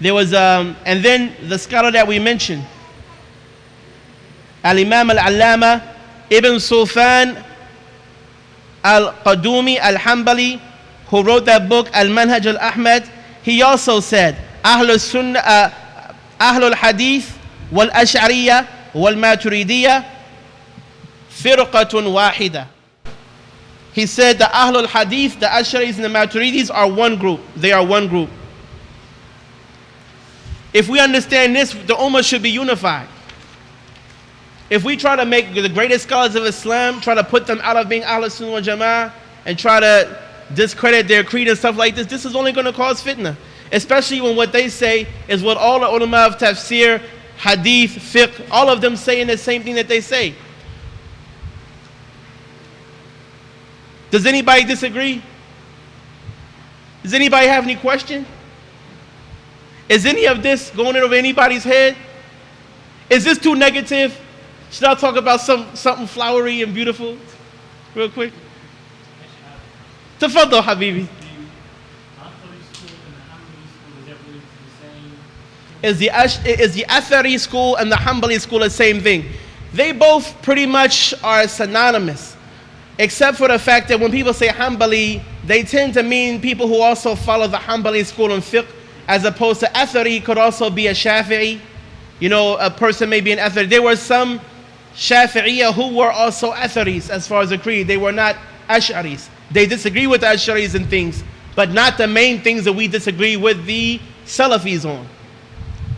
There was, and then the scholar that we mentioned, Al-Imam Al-Allama Ibn Sufaan Al-Qadoomi Al-Hanbali, who wrote that book, Al-Manhaj Al-Ahmad, he also said, Ahlul Sunnah, Ahlul Hadith, Wal-Ash'ariyya, Wal-Maturidiyya, Firqatun Wahida. He said the Ahlul Hadith, the Ash'aris and the Maturidis are one group. They are one group. If we understand this, the Ummah should be unified. If we try to make the greatest scholars of Islam, try to put them out of being Ahlul Sunnah wal Jama'ah, and try to discredit their creed and stuff like this, this is only going to cause fitna. Especially when what they say is what all the ulama of tafsir, hadith, fiqh, all of them saying the same thing that they say. Does anybody disagree? Does anybody have any question? Is any of this going over anybody's head? Is this too negative? Should I talk about something flowery and beautiful real quick? Tafaddal, Habibi. Is the Athari school and the Hanbali school the same thing? They both pretty much are synonymous, except for the fact that when people say Hanbali, they tend to mean people who also follow the Hanbali school in fiqh, as opposed to Athari could also be a Shafi'i. You know, a person may be an Athari. There were some Shafi'iyah who were also Atharis as far as the creed. They were not Ash'aris. They disagree with the Ash'aris and things, but not the main things that we disagree with the Salafis on.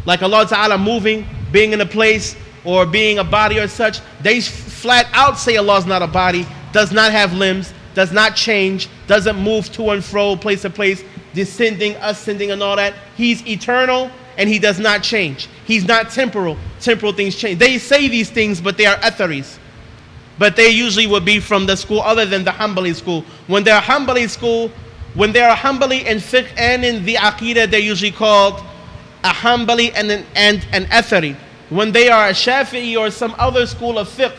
Like Allah Ta'ala moving, being in a place, or being a body or such. They flat out say Allah is not a body, does not have limbs, does not change, doesn't move to and fro, place to place, descending, ascending and all that. He's eternal and he does not change. He's not temporal. Temporal things change. They say these things, but they are Atharis. But they usually would be from the school other than the Hanbali school. When they're Hanbali school, when they're Hanbali in fiqh and in the Aqeedah, they're usually called a Hanbali and an Athari. When they are a Shafi'i or some other school of fiqh,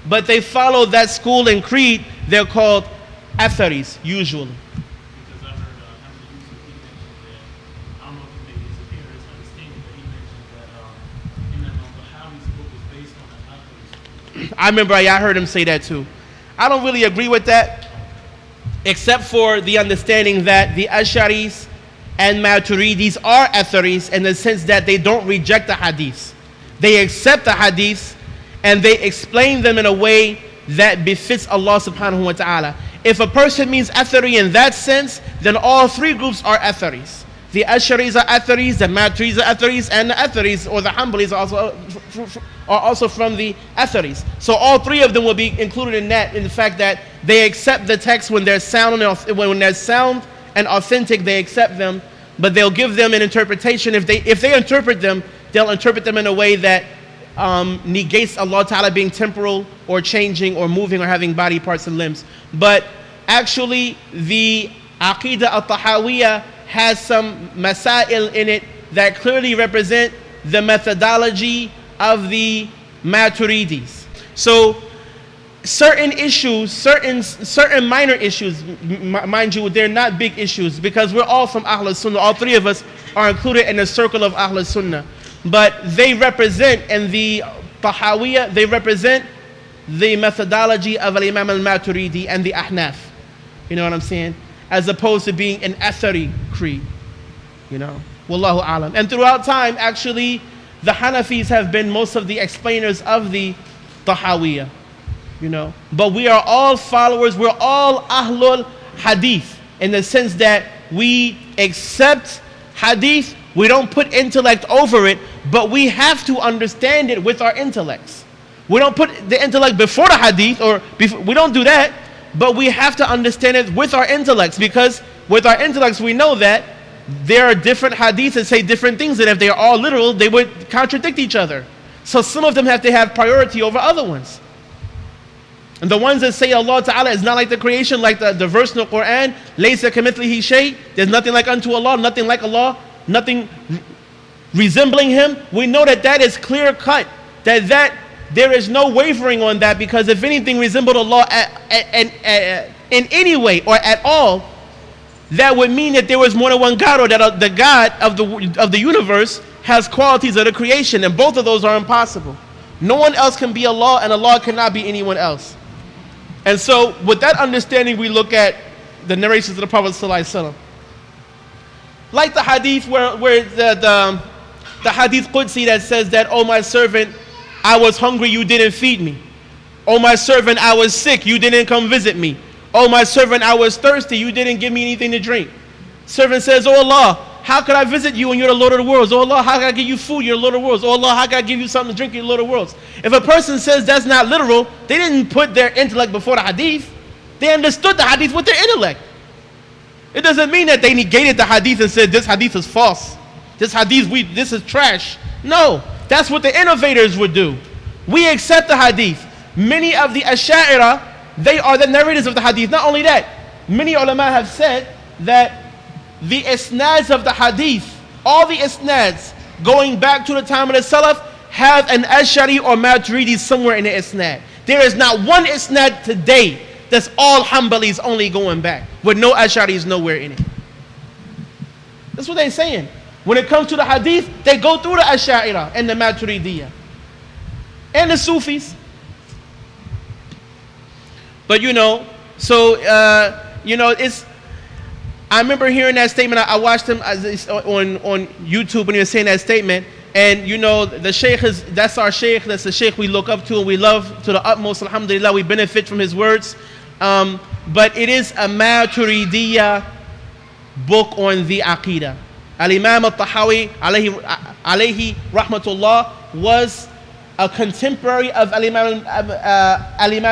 but they follow that school in creed, they're called Atharis, usually. Because I heard I don't know if maybe it's a parent's understanding, but he mentioned that Imam al-Bahawi's book is based on the Hafiz. I remember I heard him say that too. I don't really agree with that, except for the understanding that the Ash'aris and Matureedis are Atharis in the sense that they don't reject the hadiths. They accept the hadiths and they explain them in a way that befits Allah subhanahu wa ta'ala. If a person means Athari in that sense, then all three groups are Atharis. The Ash'aris are Atharis, the Maturidis are Atharis, and the Atharis or the Hanbalis are also from the Atharis. So all three of them will be included in that, in the fact that they accept the text when they're sound and authentic, they accept them, but they'll give them an interpretation. If they interpret them, they'll interpret them in a way that negates Allah Ta'ala being temporal or changing or moving or having body parts and limbs. But actually the Aqeedah al-Tahawiyah has some masail in it that clearly represent the methodology of the Maturidis. So certain issues, certain minor issues, mind you, they're not big issues because we're all from Ahlul Sunnah. All three of us are included in the circle of Ahlul Sunnah. But they represent, in the Tahawiyah, they represent the methodology of Imam al-Maturidi and the Ahnaf. You know what I'm saying? As opposed to being an Athari creed. You know? Wallahu alam. And throughout time, actually, the Hanafis have been most of the explainers of the Tahawiyah. You know? But we are all followers, we're all Ahlul Hadith, in the sense that we accept Hadith. We don't put intellect over it, but we have to understand it with our intellects. We don't put the intellect before the hadith, we don't do that, but we have to understand it with our intellects, because with our intellects we know that there are different hadiths that say different things, and if they are all literal, they would contradict each other. So some of them have to have priority over other ones. And the ones that say Allah Ta'ala is not like the creation, like the verse in the Quran, Laysa kamithlihi shay, there's nothing like unto Allah, nothing like Allah, nothing resembling him, we know that that is clear cut, that there is no wavering on that, because if anything resembled Allah in any way or at all, that would mean that there was more than one God, or that the God of the universe has qualities of the creation, and both of those are impossible. No one else can be Allah, and Allah cannot be anyone else. And so with that understanding, we look at the narrations of the Prophet ﷺ. Like the hadith where the hadith Qudsi that says that, "Oh my servant, I was hungry, you didn't feed me. Oh my servant, I was sick, you didn't come visit me. Oh my servant, I was thirsty, you didn't give me anything to drink." Servant says, "Oh Allah, how could I visit you when you're the Lord of the worlds? Oh Allah, how can I give you food? You're the Lord of the worlds. Oh Allah, how can I give you something to drink? You're the Lord of the worlds." If a person says that's not literal, they didn't put their intellect before the hadith. They understood the hadith with their intellect. It doesn't mean that they negated the hadith and said this hadith is false. This is trash. No, that's what the innovators would do. We accept the hadith. Many of the Asha'ira, they are the narrators of the hadith. Not only that, many ulama have said that the isnads of the hadith, all the isnads going back to the time of the Salaf, have an Ash'ari or Matureedis somewhere in the isnad. There is not one isnad today that's all Hanbalis only going back, with no Ash'aris nowhere in it. That's what they're saying. When it comes to the hadith, they go through the Ash'ira and the Maturidiyah and the Sufis. But it's, I remember hearing that statement. I watched him on YouTube when he was saying that statement. And the Shaykh that's our Shaykh, that's the Shaykh we look up to and we love to the utmost. Alhamdulillah, we benefit from his words. But it is a Maturidiyah book on the Aqeedah. Al-Imam al-Tahawi, alayhi rahmatullah, was a contemporary of Al-Imam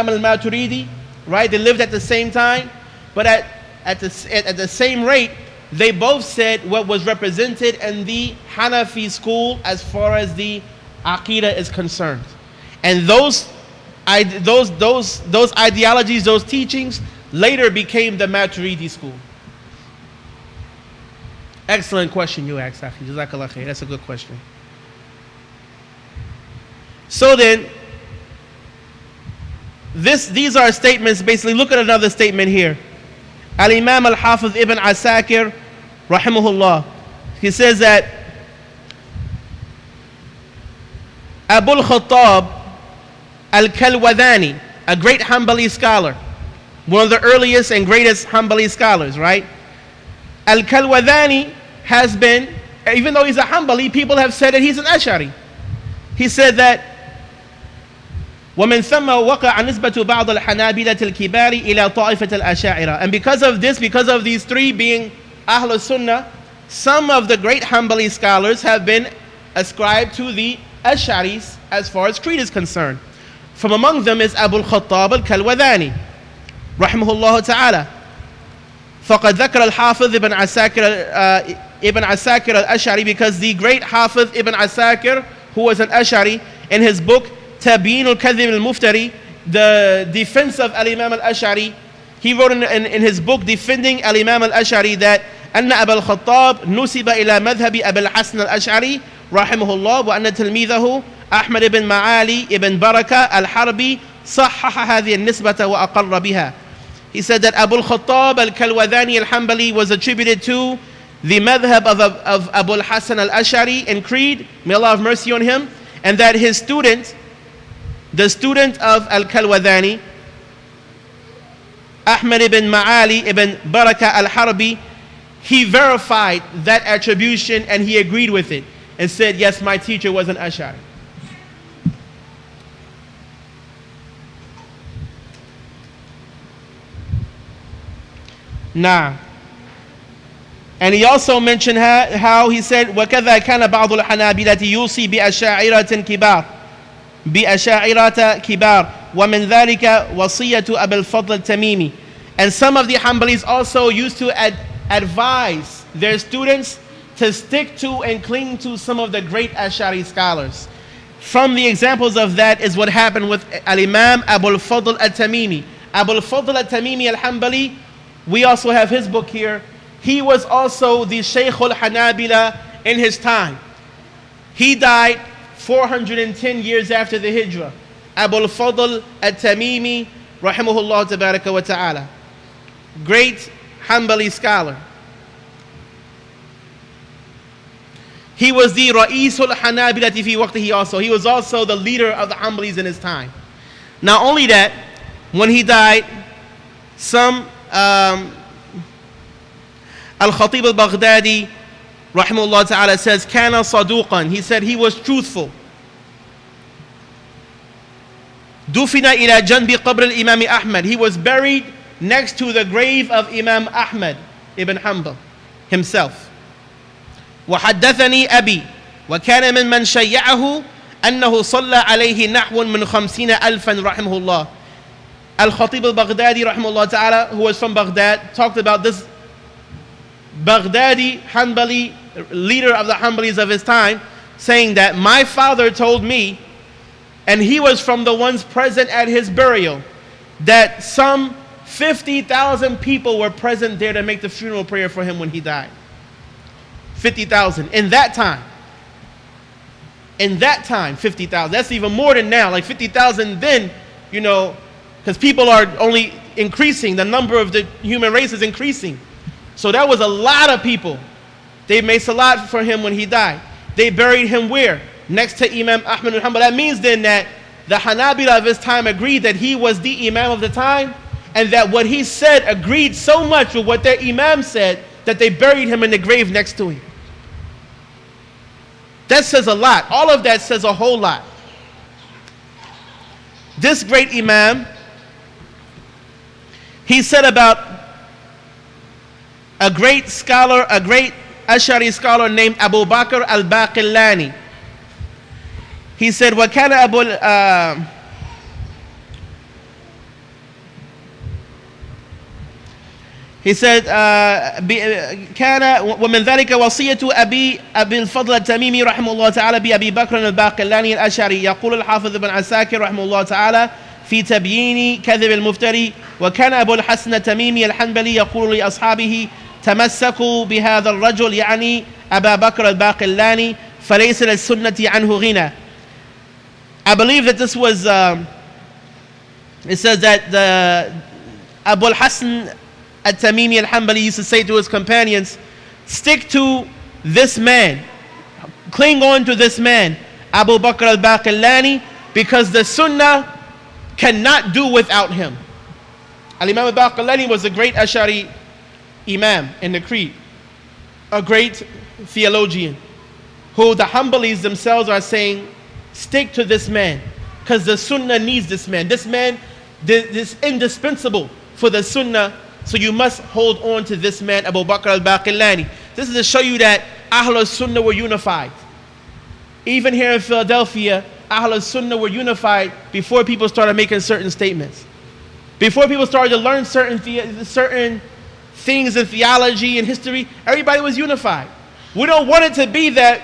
al-Maturidi, right? They lived at the same time, but at the same rate, they both said what was represented in the Hanafi school as far as the Aqeedah is concerned. And those ideologies, those teachings, later became the Maturidi school. Excellent question you asked, Akhi. Jazakallah khair. That's a good question. So then, these are statements. Basically, look at another statement here. Al-Imam al-Hafidh ibn Asaakir, rahimahullah, he says that Abul Khattaab al-Kalwadhaani, a great Hanbali scholar, one of the earliest and greatest Hanbali scholars, right? Al-Kalwadhaani has been, even though he's a Hanbali, people have said that he's an Ash'ari. He said that ومن ثم وقع نسبة بعض الحنابلة الكبار إلى طائفة الأشاعرة. And because of this, because of these three being Ahl Sunnah, some of the great Hanbali scholars have been ascribed to the Ash'aris as far as creed is concerned. From among them is Abul Khattaab al-Kalwadhaani, rahimahullah ta'ala. فقد ذكر الحافظ ibn Asaakir al-Ash'ari, because the great Hafidh ibn Asaakir, who was an Ash'ari, in his book Tabeen al-Kadhib al-Muftari, the defense of al-Imam al-Ash'ari, he wrote in his book defending al-Imam al-Ash'ari that أن أبا الخطاب نسب إلى مذهب أبي الحسن الأشعري رحمه الله وأن تلميذه أحمد بن معالي ibn بركة الحربي صحح هذه النسبة وأقر بها. He said that Abul Khattaab al-Kalwadhaani al-Hanbali was attributed to the madhab of Abul Hasan al-Ash'ari in creed, may Allah have mercy on him, and that his student, the student of al-Kalwadhaani, Ahmad ibn Ma'ali ibn Baraka al-Harbi, he verified that attribution and he agreed with it and said, yes, my teacher was an Ash'ari. Nah. And he also mentioned how he said, وَكَذَا كَانَ بَعْضُ الْحَنَابِلَةِ يُوصِي بِأَشَاعِرَةٍ كِبَارٍ وَمِنْ ذَلِكَ وَصِيَّةُ أَبِي الْفَضْلِ التَّمِيمِ. And some of the Hanbalis also used to advise their students to stick to and cling to some of the great Ash'ari scholars. From the examples of that is what happened with Al-Imam Abul Fadl al-Tamimi. Abul Fadl al-Tamimi al-Hanbali, we also have his book here. He was also the Shaykh al-Hanabila in his time. He died 410 years after the Hijrah. Abul Fadl al-Tamimi, rahimahullah tabaraka wa ta'ala. Great Hanbali scholar. He was the Ra'isul Hanabilati fi waqtihi also. He was also the leader of the Hanbalis in his time. Not only that, when he died, some Al-Khatib al-Baghdadi rahimahullah ta'ala says, Kana saduqan. He said he was truthful. Dufina ila janbi qabr al-Imam Ahmad. He was buried next to the grave of Imam Ahmad ibn Hanbal himself. وحدثني أبي وكان من شيعه أنه صلى عليه نحو من 50,000 رحمه الله. Al-Khatib al-Baghdadi rahimahullah ta'ala, who was from Baghdad, talked about this Baghdadi Hanbali, leader of the Hanbalis of his time, saying that my father told me, and he was from the ones present at his burial, that some 50,000 people were present there to make the funeral prayer for him when he died. 50,000 in that time. In that time, 50,000. That's even more than now. Like 50,000 then, you know, because people are only increasing. The number of the human race is increasing. So that was a lot of people. They made salat for him when he died. They buried him where? Next to Imam Ahmad ibn Hanbal. That means then that the Hanabila of his time agreed that he was the Imam of the time, and that what he said agreed so much with what their Imam said that they buried him in the grave next to him. That says a lot. All of that says a whole lot. This great Imam, he said about a great scholar, a great Ash'ari scholar named Abu Bakr al-Baqillani. He said, وَكَانَ Abul he said, كان ومن ذلك وصية أبي الفضل التميمي رحمه الله تعالى بأبي بكر الباقلاني الأشعري. يقول الحافظ بن عساكر رحمه الله تعالى في تبيين كذب المفتري: وكان أبو الحسن التميمي الحنبلي يقول لأصحابه تمسكوا بهذا الرجل، يعني أبا بكر الباقلاني، فليس للسنة عنه غنى. I believe that this was, it says that the Abul Hasan At-Tamimi al-Hanbali used to say to his companions, stick to this man, cling on to this man, Abu Bakr al-Baqillani, because the Sunnah cannot do without him. Al-Imam al-Baqillani was a great Ash'ari Imam in the Creed, a great theologian, who the Hanbalis themselves are saying, stick to this man, because the Sunnah needs this man. This man is indispensable for the Sunnah. So you must hold on to this man, Abu Bakr al-Baqillani. This is to show you that Ahlul Sunnah were unified. Even here in Philadelphia, Ahlul Sunnah were unified before people started making certain statements. Before people started to learn certain things in theology and history, everybody was unified. We don't want it to be that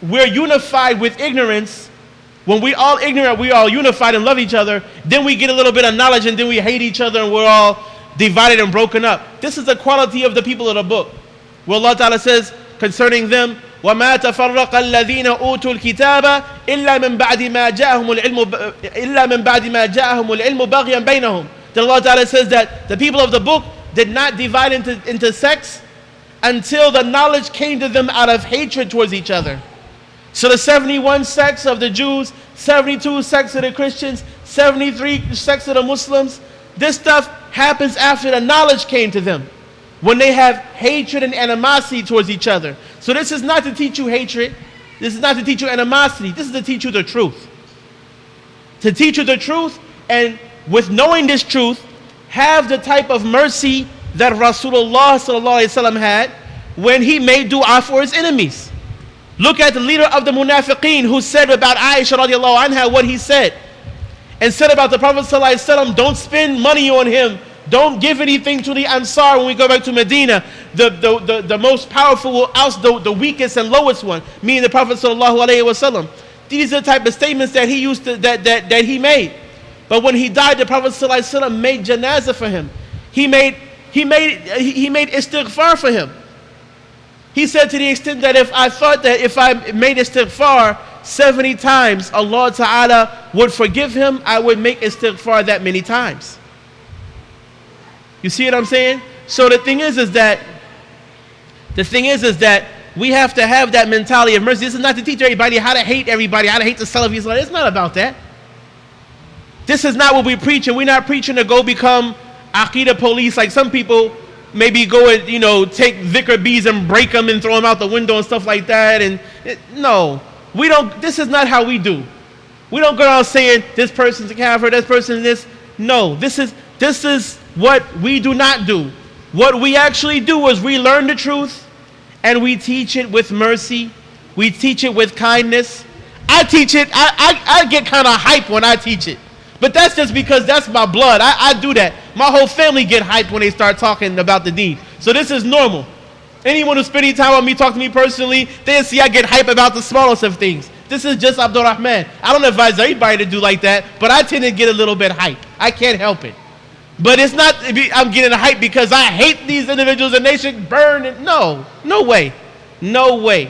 we're unified with ignorance. When we all ignorant, we all unified and love each other. Then we get a little bit of knowledge and then we hate each other and we're all divided and broken up. This is the quality of the people of the book, where Allah Ta'ala says concerning them, وَمَا تَفَرَّقَ الَّذِينَ أُوتُوا الْكِتَابَ إِلَّا مِنْ بَعْدِ مَا جَاءَهُمُ الْعِلْمُ بَغْيًا بَيْنَهُم. Then Allah Ta'ala says that the people of the book did not divide into sects until the knowledge came to them out of hatred towards each other. So the 71 sects of the Jews, 72 sects of the Christians, 73 sects of the Muslims, this stuff happens after the knowledge came to them, when they have hatred and animosity towards each other. So this is not to teach you hatred. This is not to teach you animosity. This is to teach you the truth. To teach you the truth, and with knowing this truth, have the type of mercy that Rasulullah sallallahu alaihi wasallam had when he made dua for his enemies. Look at the leader of the Munafiqeen, who said about Aisha radiallahu anha what he said, and said about the Prophet ﷺ, don't spend money on him. Don't give anything to the Ansar when we go back to Medina. The most powerful will oust the weakest and lowest one, meaning the Prophet ﷺ. These are the type of statements that he used to, that he made. But when he died, the Prophet ﷺ made janazah for him. He made istighfar for him. He said, to the extent that if I made istighfar 70 times, Allah Ta'ala would forgive him, I would make istighfar that many times. You see what I'm saying? So the thing is that we have to have that mentality of mercy. This is not to teach everybody how to hate everybody, how to hate the Salafis. It's not about that. This is not what we preach, and we're not preaching to go become Aqeedah police like some people maybe go and, take dhikr bees and break them and throw them out the window and stuff like that. No, we don't. This is not how we do. We don't go around saying this person's a kafir, this person's this. No, this is what we do not do. What we actually do is we learn the truth and we teach it with mercy. We teach it with kindness. I teach it. I get kind of hype when I teach it. But that's just because that's my blood. I do that. My whole family get hyped when they start talking about the deen. So this is normal. Anyone who's spending time with me, talk to me personally, they see I get hyped about the smallest of things. This is just Abdul Rahman. I don't advise everybody to do like that, but I tend to get a little bit hyped. I can't help it. But it's not I'm getting hyped because I hate these individuals and they should burn. No way. No way.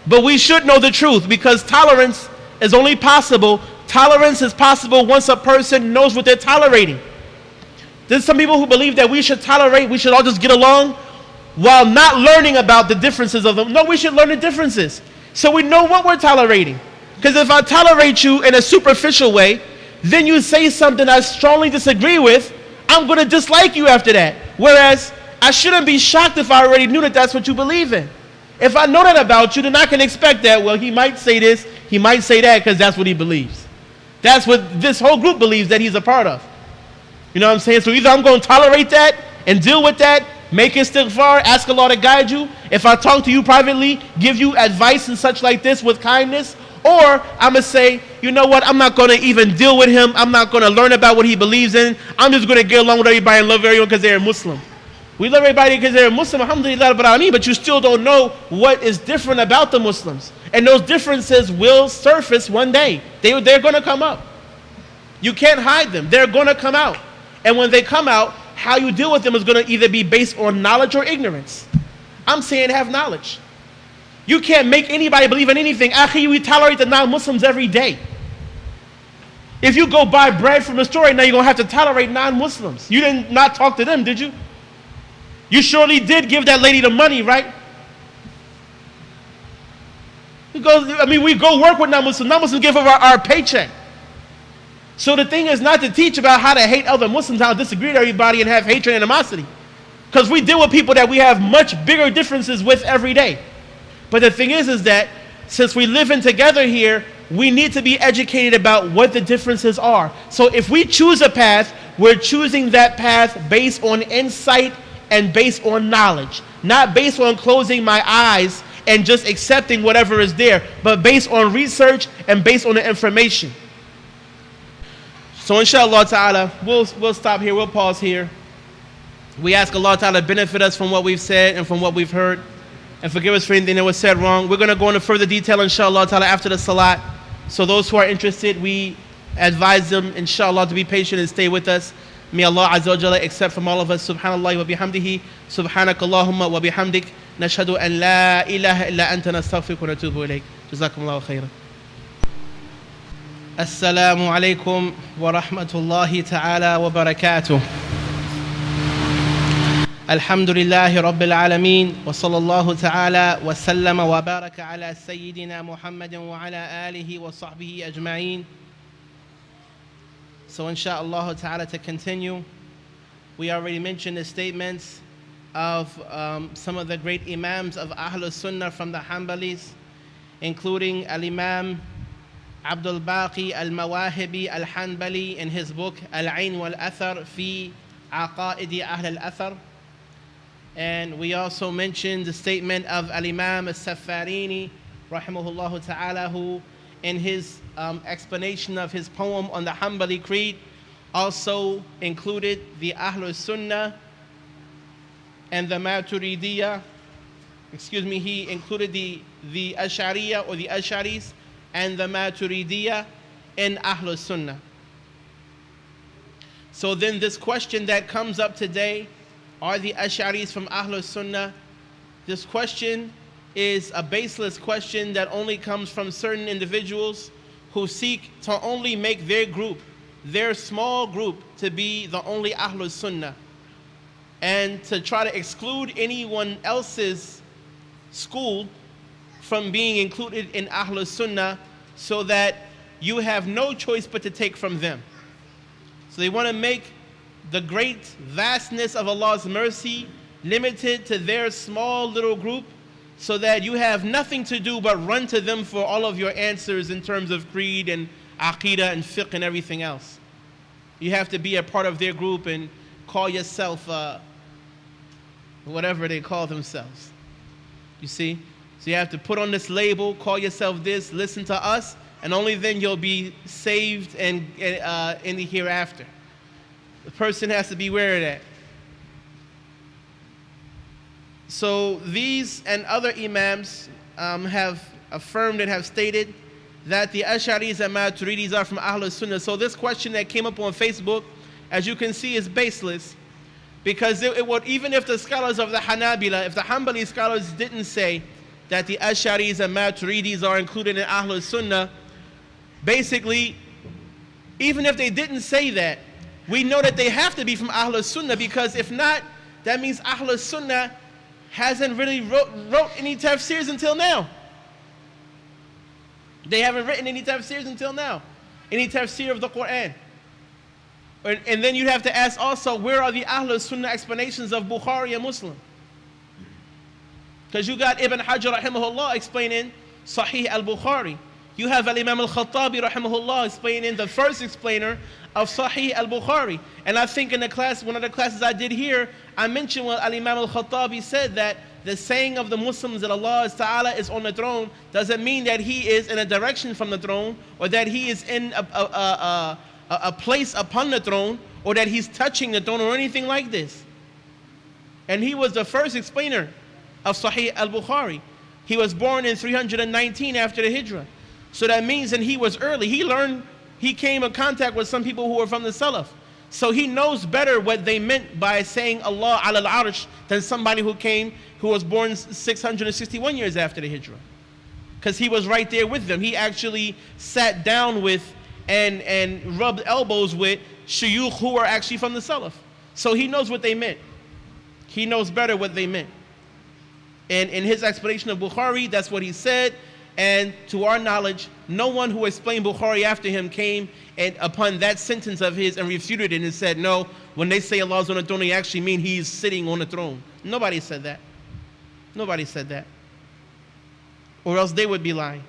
But we should know the truth, because tolerance is only possible. Tolerance is possible once a person knows what they're tolerating. There's some people who believe that we should tolerate, we should all just get along while not learning about the differences of them. No, we should learn the differences so we know what we're tolerating. Because if I tolerate you in a superficial way, then you say something I strongly disagree with, I'm going to dislike you after that. Whereas I shouldn't be shocked if I already knew that that's what you believe in. If I know that about you, then I can expect that, well, he might say this, he might say that, because that's what he believes. That's what this whole group believes that he's a part of. You know what I'm saying? So either I'm going to tolerate that and deal with that, make istighfar, ask Allah to guide you. If I talk to you privately, give you advice and such like this with kindness, or I'm going to say, you know what, I'm not going to even deal with him. I'm not going to learn about what he believes in. I'm just going to get along with everybody and love everyone because they're a Muslim. We love everybody because they're a Muslim, alhamdulillah, but you still don't know what is different about the Muslims. And those differences will surface one day. They're going to come up. You can't hide them. They're going to come out. And when they come out, how you deal with them is going to either be based on knowledge or ignorance. I'm saying have knowledge. You can't make anybody believe in anything. Akhi, we tolerate the non-Muslims every day. If you go buy bread from the store, now you're going to have to tolerate non-Muslims. You didn't not talk to them, did you? You surely did give that lady the money, right? We go work with non-Muslims. Non-Muslims give us our paycheck. So the thing is not to teach about how to hate other Muslims, how to disagree with everybody and have hatred and animosity. Because we deal with people that we have much bigger differences with every day. But the thing is that since we live in together here, we need to be educated about what the differences are. So if we choose a path, we're choosing that path based on insight and based on knowledge. Not based on closing my eyes and just accepting whatever is there, but based on research and based on the information. So inshallah ta'ala, we'll stop here, we'll pause here. We ask Allah ta'ala to benefit us from what we've said and from what we've heard, and forgive us for anything that was said wrong. We're going to go into further detail inshallah ta'ala after the salat. So those who are interested, we advise them inshallah to be patient and stay with us. May Allah Azza wa Jalla accept from all of us. Subhanallah wa bihamdihi, subhanakallahumma wa bihamdik, nashhadu an la ilaha illa anta nastaghfiruka wa natubu ilayk. Jazakumullahu khairan. Assalamu alaikum wa rahmatullahi ta'ala wa barakatuh. Alhamdulillahi rabbil alameen wa sallallahu ta'ala wa sallama wa baraka ala sayyidina Muhammadin wa ala alihi wa sahbihi ajma'een. So inshallah ta'ala, to continue, we already mentioned the statements of some of the great Imams of Ahlul Sunnah from the Hanbalis, including Al-Imam Abdul Baqi Al-Mawahibi Al-Hanbali in his book Al-Ain wal-Athar fi Aqaidi Ahl al-Athar. And we also mentioned the statement of Al-Imam As-Safarini rahimahullah ta'ala, who in his explanation of his poem on the Hanbali Creed also included the Ahlul Sunnah and the Matureedis. He included the Ash'ariyah or the Ash'aris and the Matureedis in Ahlul Sunnah. So then this question that comes up today, are the Ash'aris from Ahlul Sunnah? This question is a baseless question that only comes from certain individuals who seek to only make their group, their small group, to be the only Ahlul Sunnah. and to try to exclude anyone else's school from being included in Ahlus Sunnah, so that you have no choice but to take from them. So they want to make the great vastness of Allah's mercy limited to their small little group, so that you have nothing to do but run to them for all of your answers in terms of creed and Aqeedah and fiqh and everything else. You have to be a part of their group and call yourself whatever they call themselves. You see? So you have to put on this label, call yourself this, listen to us, and only then you'll be saved and in the hereafter. The person has to be aware of that. So these and other Imams have affirmed and have stated that the Ash'aris and Maturidis are from Ahlus Sunnah. So this question that came up on Facebook, as you can see, is baseless. Because it would, even if the scholars of the Hanabila, if the Hanbali scholars didn't say that the Ash'aris and Maturidis are included in Ahlus Sunnah, basically, even if they didn't say that, we know that they have to be from Ahlus Sunnah, because if not, that means Ahlus Sunnah hasn't really wrote any tafsirs until now. They haven't written any tafsirs until now, any tafsir of the Quran. And then you'd have to ask also, where are the Ahlus Sunnah explanations of Bukhari and Muslim? Because you got Ibn Hajar rahimahullah explaining Sahih al-Bukhari. You have Imam al-Khattabi rahimahullah explaining the first explainer of Sahih al-Bukhari. And I think in the class, one of the classes I did here, I mentioned what Imam al-Khattabi said, that the saying of the Muslims that Allah Ta'ala is on the throne doesn't mean that He is in a direction from the throne, or that He is in a place upon the throne, or that He's touching the throne, or anything like this. And he was the first explainer of Sahih al-Bukhari. He was born in 319 after the Hijrah. So that means that he was early. He came in contact with some people who were from the Salaf. So he knows better what they meant by saying Allah ala al-arsh than somebody who was born 661 years after the Hijrah. Because he was right there with them. He actually sat down with and rubbed elbows with shuyukh who were actually from the Salaf. So he knows what they meant. He knows better what they meant. And in his explanation of Bukhari, that's what he said. And to our knowledge, no one who explained Bukhari after him came and upon that sentence of his and refuted it and said, no, when they say Allah's on the throne, they actually mean He's sitting on the throne. Nobody said that. Nobody said that. Or else they would be lying.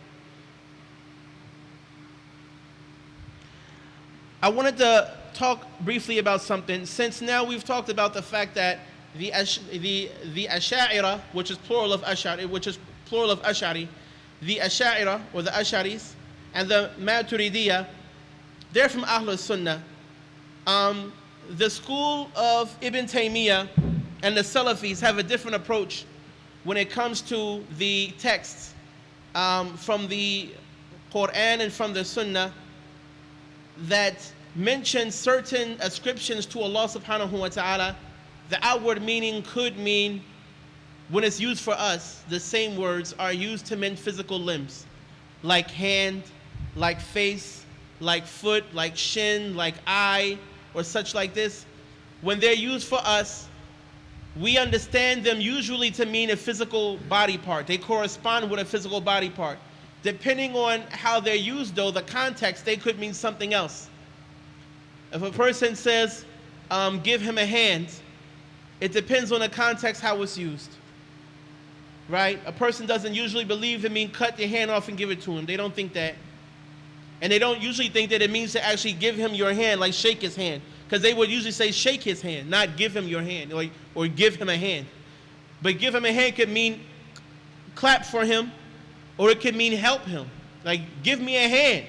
I wanted to talk briefly about something, since now we've talked about the fact that the Ash'a'ira, which is plural of Ash'ari, the Ash'a'ira or the Ash'aris and the Maturidiyah, they're from Ahlus Sunnah. The school of Ibn Taymiyyah and the Salafis have a different approach when it comes to the texts from the Quran and from the Sunnah that mention certain ascriptions to Allah subhanahu wa ta'ala. The outward meaning could mean, when it's used for us, the same words are used to mean physical limbs, like hand, like face, like foot, like shin, like eye, or such like this. When they're used for us, we understand them usually to mean a physical body part. They correspond with a physical body part. Depending on how they're used, though, the context, they could mean something else. If a person says, give him a hand, it depends on the context how it's used. Right? A person doesn't usually believe it means cut your hand off and give it to him. They don't think that. And they don't usually think that it means to actually give him your hand, like shake his hand. Because they would usually say shake his hand, not give him your hand, or give him a hand. But give him a hand could mean clap for him, or it could mean help him. Like, give me a hand.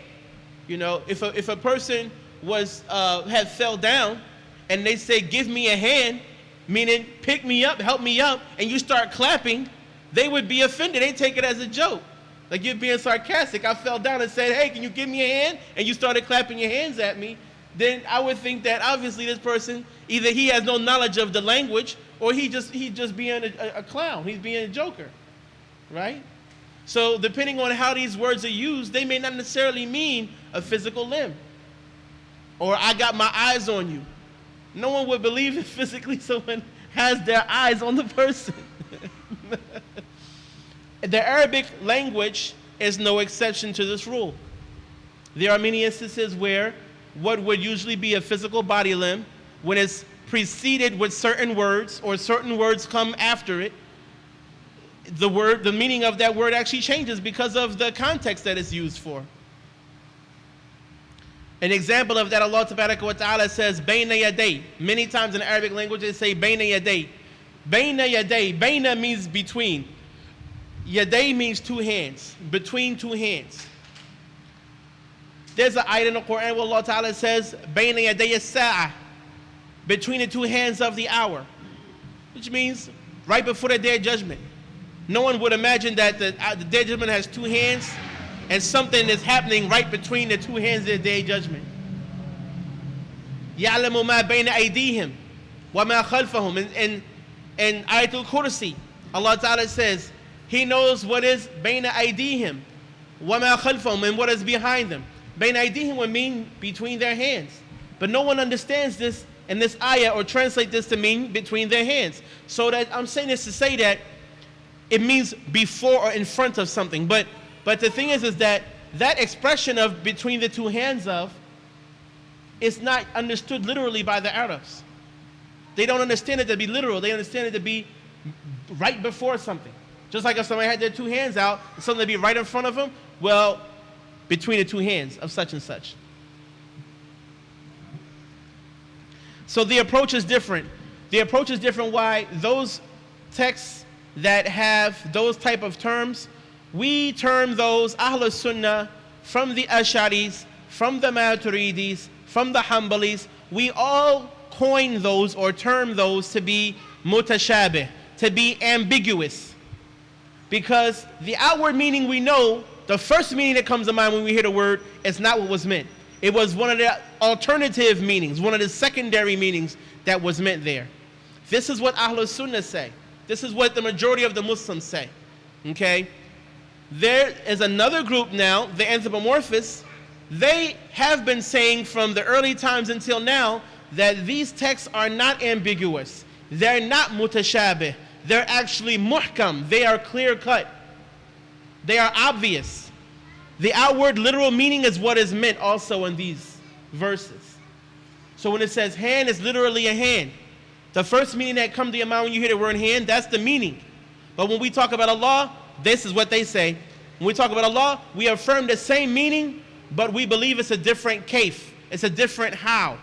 You know, if a person had fell down and they say give me a hand, meaning pick me up, help me up, and you start clapping, they would be offended. They take it as a joke. Like you're being sarcastic. I fell down and said, hey, can you give me a hand? And you started clapping your hands at me. Then I would think that obviously this person, either he has no knowledge of the language, or he just being a clown. He's being a joker. Right? So depending on how these words are used, they may not necessarily mean a physical limb. Or I got my eyes on you. No one would believe it physically, so when has their eyes on the person. The Arabic language is no exception to this rule. There are many instances where what would usually be a physical body limb, when it's preceded with certain words or certain words come after it, the meaning of that word actually changes because of the context that it's used for. An example of that, Allah Ta'ala says, Bayna yaday. Many times in the Arabic language they say Bayna yaday. Bayna yaday. Bayna means between. Yaday means two hands. Between two hands. There's an ayah in the Quran where Allah Ta'ala says, Bayna yaday as-sa'ah. Between the two hands of the hour. Which means right before the Day of Judgment. No one would imagine that the Day of Judgment has two hands and something is happening right between the two hands of the Day of Judgment. يَعْلَمُ مَا بَيْنَ أَيْدِيهِمْ وَمَا خَلْفَهُم. In Ayatul Kursi, Allah Ta'ala says, He knows what is بَيْنَ أَيْدِيهِمْ وَمَا خَلْفَهُم, and what is behind them. بَيْنَ أَيْدِيهِمْ would mean between their hands. But no one understands this in this ayah or translate this to mean between their hands. So that I'm saying this to say that it means before or in front of something. But the thing is that expression of between the two hands of is not understood literally by the Arabs. They don't understand it to be literal. They understand it to be right before something. Just like if somebody had their two hands out, something to be right in front of them, well, between the two hands of such and such. So the approach is different. The approach is different. Why? Those texts that have those type of terms, we term those Ahlul Sunnah from the Ash'aris, from the Matureedis, from the Hanbalis. We all coin those or term those to be mutashabih, to be ambiguous. Because the outward meaning we know, the first meaning that comes to mind when we hear the word is not what was meant. It was one of the alternative meanings, one of the secondary meanings that was meant there. This is what Ahlul Sunnah say. This is what the majority of the Muslims say. Okay? There is another group now, the anthropomorphists. They have been saying from the early times until now that these texts are not ambiguous. They're not mutashabih. They're actually muhkam. They are clear cut. They are obvious. The outward literal meaning is what is meant also in these verses. So when it says hand, it's literally a hand. The first meaning that comes to your mind when you hear the word hand, that's the meaning. But when we talk about Allah, this is what they say. When we talk about Allah, we affirm the same meaning, but we believe it's a different kayf. It's a different how.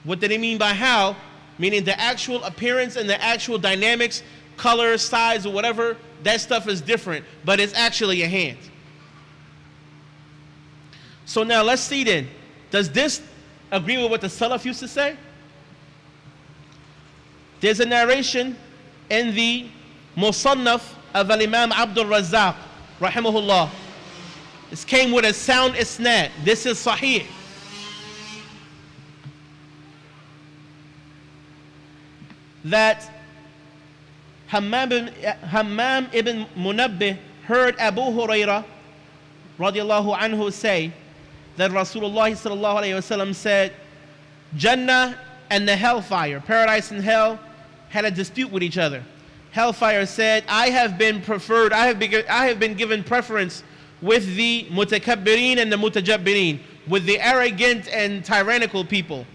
What do they mean by how? Meaning the actual appearance and the actual dynamics, color, size, or whatever, that stuff is different, but it's actually a hand. So now let's see then, does this agree with what the Salaf used to say? There's a narration in the Musannaf of Imam Abdul Razzaq, rahimahullah. This came with a sound isnad. This is sahih. That Hammam ibn Munabbih heard Abu Hurairah radiallahu anhu say that Rasulullah sallallahu alayhi wasallam said, Jannah and the hellfire, paradise and hell, had a dispute with each other. Hellfire said, I have been preferred, I have been given preference with the mutakabbirin and the mutajabbirin, with the arrogant and tyrannical people.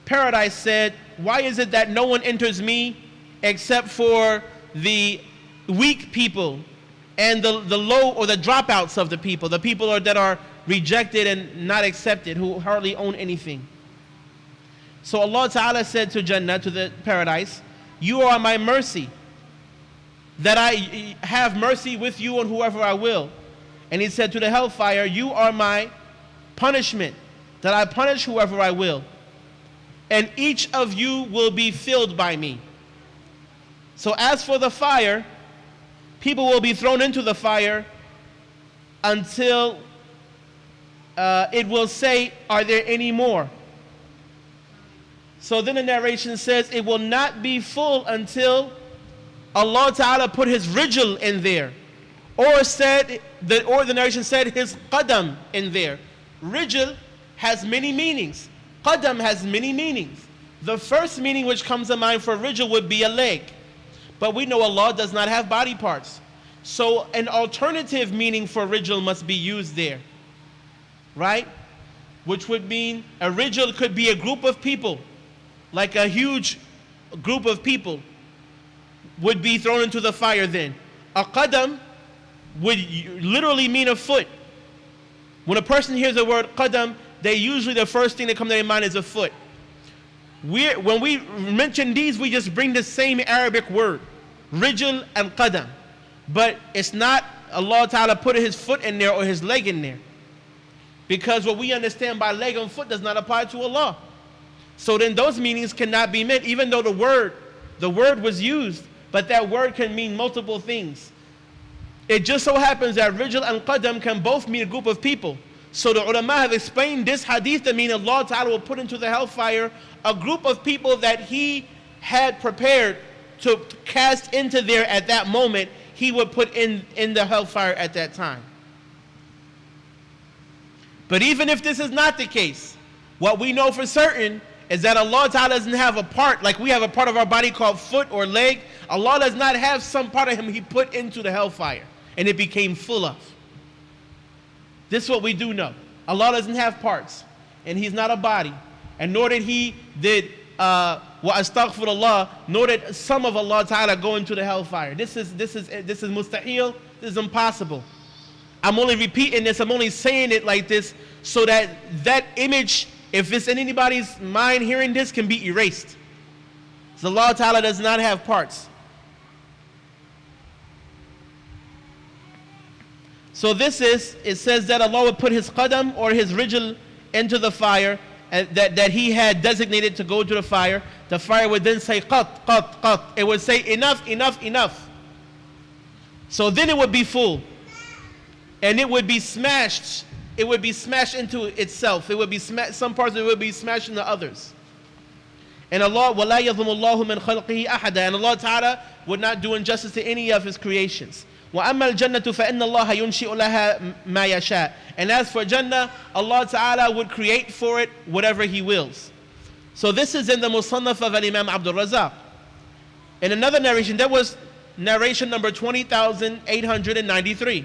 Paradise said, why is it that no one enters me except for the weak people and the low or the dropouts of the people that are rejected and not accepted, who hardly own anything. So Allah Ta'ala said to Jannah, to the paradise, you are my mercy, that I have mercy with you on whoever I will. And He said to the hellfire, you are my punishment, that I punish whoever I will. And each of you will be filled by me. So as for the fire, people will be thrown into the fire until it will say, are there any more? So then the narration says it will not be full until Allah Ta'ala put His rijl in there. Or the narration said His qadam in there. Rijl has many meanings. Qadam has many meanings. The first meaning which comes to mind for rijl would be a leg. But we know Allah does not have body parts. So an alternative meaning for rijl must be used there. Right? Which would mean a rijl could be a group of people. Like a huge group of people would be thrown into the fire then. A qadam would literally mean a foot. When a person hears the word qadam, they usually the first thing that comes to their mind is a foot. When we mention these, we just bring the same Arabic word, rijl and qadam. But it's not Allah Ta'ala put his foot in there or his leg in there. Because what we understand by leg and foot does not apply to Allah. So then those meanings cannot be meant, even though the word was used, but that word can mean multiple things. It just so happens that rijl and qadam can both mean a group of people. So the ulama have explained this hadith to mean Allah Ta'ala will put into the hellfire a group of people that he had prepared to cast into there at that moment. He would put in the hellfire at that time. But even if this is not the case, what we know for certain is that Allah Ta'ala doesn't have a part, like we have a part of our body called foot or leg. Allah does not have some part of him he put into the hellfire and it became full of. This is what we do know. Allah doesn't have parts, and he's not a body, and nor did astaghfirullah, nor did some of Allah Ta'ala go into the hellfire. This is mustahil, this is impossible. I'm only repeating this, I'm only saying it like this so that that image, if it's in anybody's mind hearing this, can be erased. So Allah Ta'ala does not have parts. So it says that Allah would put his qadam or his rijl into the fire that he had designated to go to the fire. The fire would then say qat, qat, qat. It would say enough, enough, enough. So then it would be full. And it would be smashed. It would be smashed into itself. It would be some parts of it would be smashed into others. And Allah, وَلَا يَظْلُمُ اللَّهُ مِنْ خَلْقِهِ أَحَدًا. And Allah Ta'ala would not do injustice to any of his creations. وَأَمَّا الْجَنَّةُ فَإِنَّ اللَّهَ يُنْشِئُ لَهَا مَا يَشَاءُ. And as for Jannah, Allah Ta'ala would create for it whatever he wills. So this is in the Musannaf of Imam Abdul Razak. In another narration, that was narration number 20,893.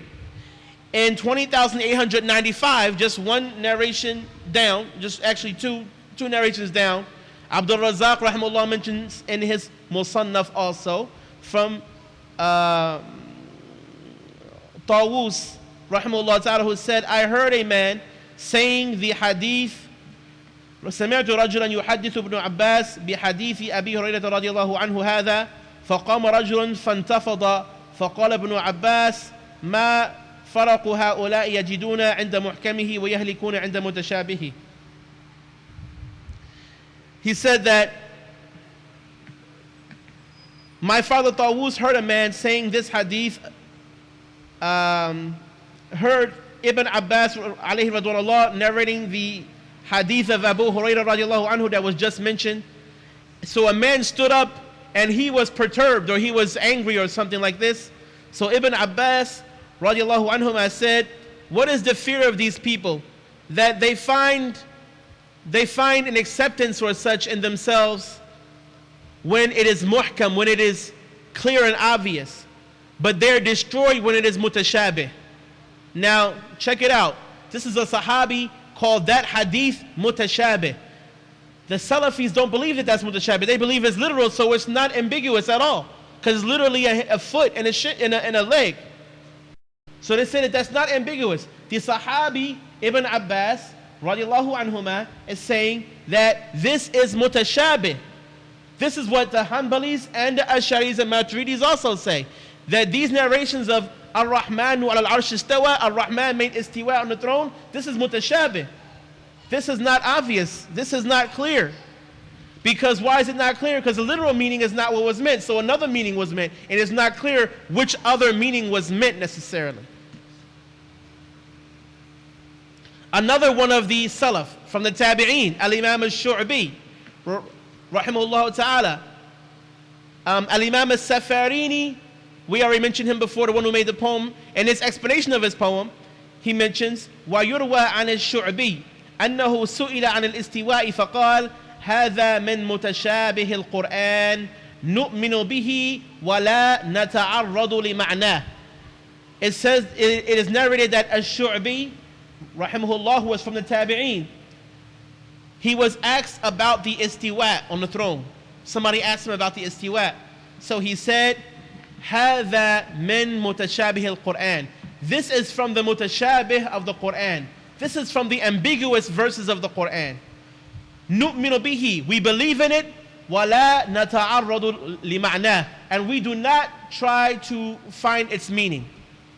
In 20,895, just one narration down, just actually two narrations down, Abdul Razak rahimahullah mentions in his Musannaf also from Tawus rahimahullah ta'ala, who said, I heard a man saying the hadith, سمعت رجلا يحدث ابن عباس بحديث أبي هريرة رضي الله عنه هذا فقام رجل فانتفض فقال ابن عباس ما فرق هؤلاء يجدون عند محكمه ويهلكون عند متشابهه. He said that my father Tawus heard a man saying this hadith, heard Ibn Abbas alayhi radwanullah narrating the hadith of Abu Hurairah radiallahu anhu that was just mentioned. So a man stood up and he was perturbed or he was angry or something like this. So Ibn Abbas radiallahu anhuma said, what is the fear of these people? That they find an acceptance or such in themselves when it is muhkam, when it is clear and obvious, but they're destroyed when it is mutashabih. Now check it out. This is a sahabi called that hadith mutashabih. The Salafis don't believe that that's mutashabih. They believe it's literal, so it's not ambiguous at all, because it's literally a foot and a leg. So they say that that's not ambiguous. The sahabi Ibn Abbas radiallahu anhuma is saying that this is mutashabih. This is what the Hanbalis and the Asharis and Matureedis also say, that these narrations of Ar-Rahmanu al-Arsh istawa, Ar-Rahman made istiwa on the throne, this is mutashabih. This is not obvious. This is not clear. Because why is it not clear? Because the literal meaning is not what was meant. So another meaning was meant. And it's not clear which other meaning was meant necessarily. Another one of the Salaf from the Tabi'een, Al-Imam al-Shu'bi, rahimahullah ta'ala. Al-Imam al-Safarini, we already mentioned him before, the one who made the poem. In his explanation of his poem, he mentions, وَيُرْوَى عَنِ الشُّعْبِي أَنَّهُ سُئِلَ عَنِ الْإِسْتِوَاءِ فَقَالَ هذا من متشابه القرآن نؤمن به ولا نتعرض لمعناه. It says, it is narrated that Ash-Shu'bi, rahimahullah, who was from the Tabi'een, he was asked about the istiwa on the throne. Somebody asked him about the istiwa. So he said, هذا من متشابه القرآن. This is from the mutashabih of the Quran. This is from the ambiguous verses of the Quran. نؤمن به, we believe in it. ولا نتعرض لمعناه, and we do not try to find its meaning.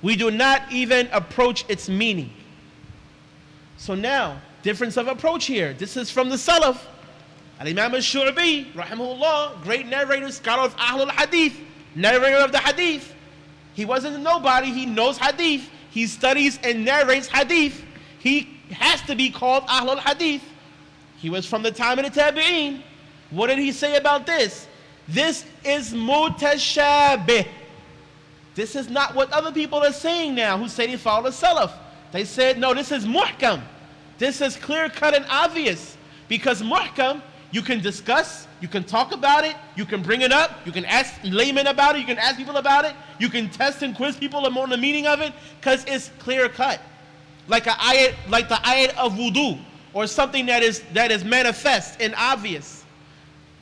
We do not even approach its meaning. So now, difference of approach here. This is from the Salaf. Al-Imam al-Shu'bi, rahimahullah, great narrator, scholar of Ahlul Hadith, narrator of the Hadith. He wasn't a nobody, he knows Hadith. He studies and narrates Hadith. He has to be called Ahlul Hadith. He was from the time of the Tabi'een. What did he say about this? This is mutashabih. This is not what other people are saying now who say they follow the Salaf. They said, no, this is muhkam. This is clear cut and obvious. Because muhkam, you can discuss, you can talk about it, you can bring it up, you can ask laymen about it, you can ask people about it, you can test and quiz people on the meaning of it, because it's clear cut. Like a ayat, like the ayat of wudu, or something that is manifest and obvious.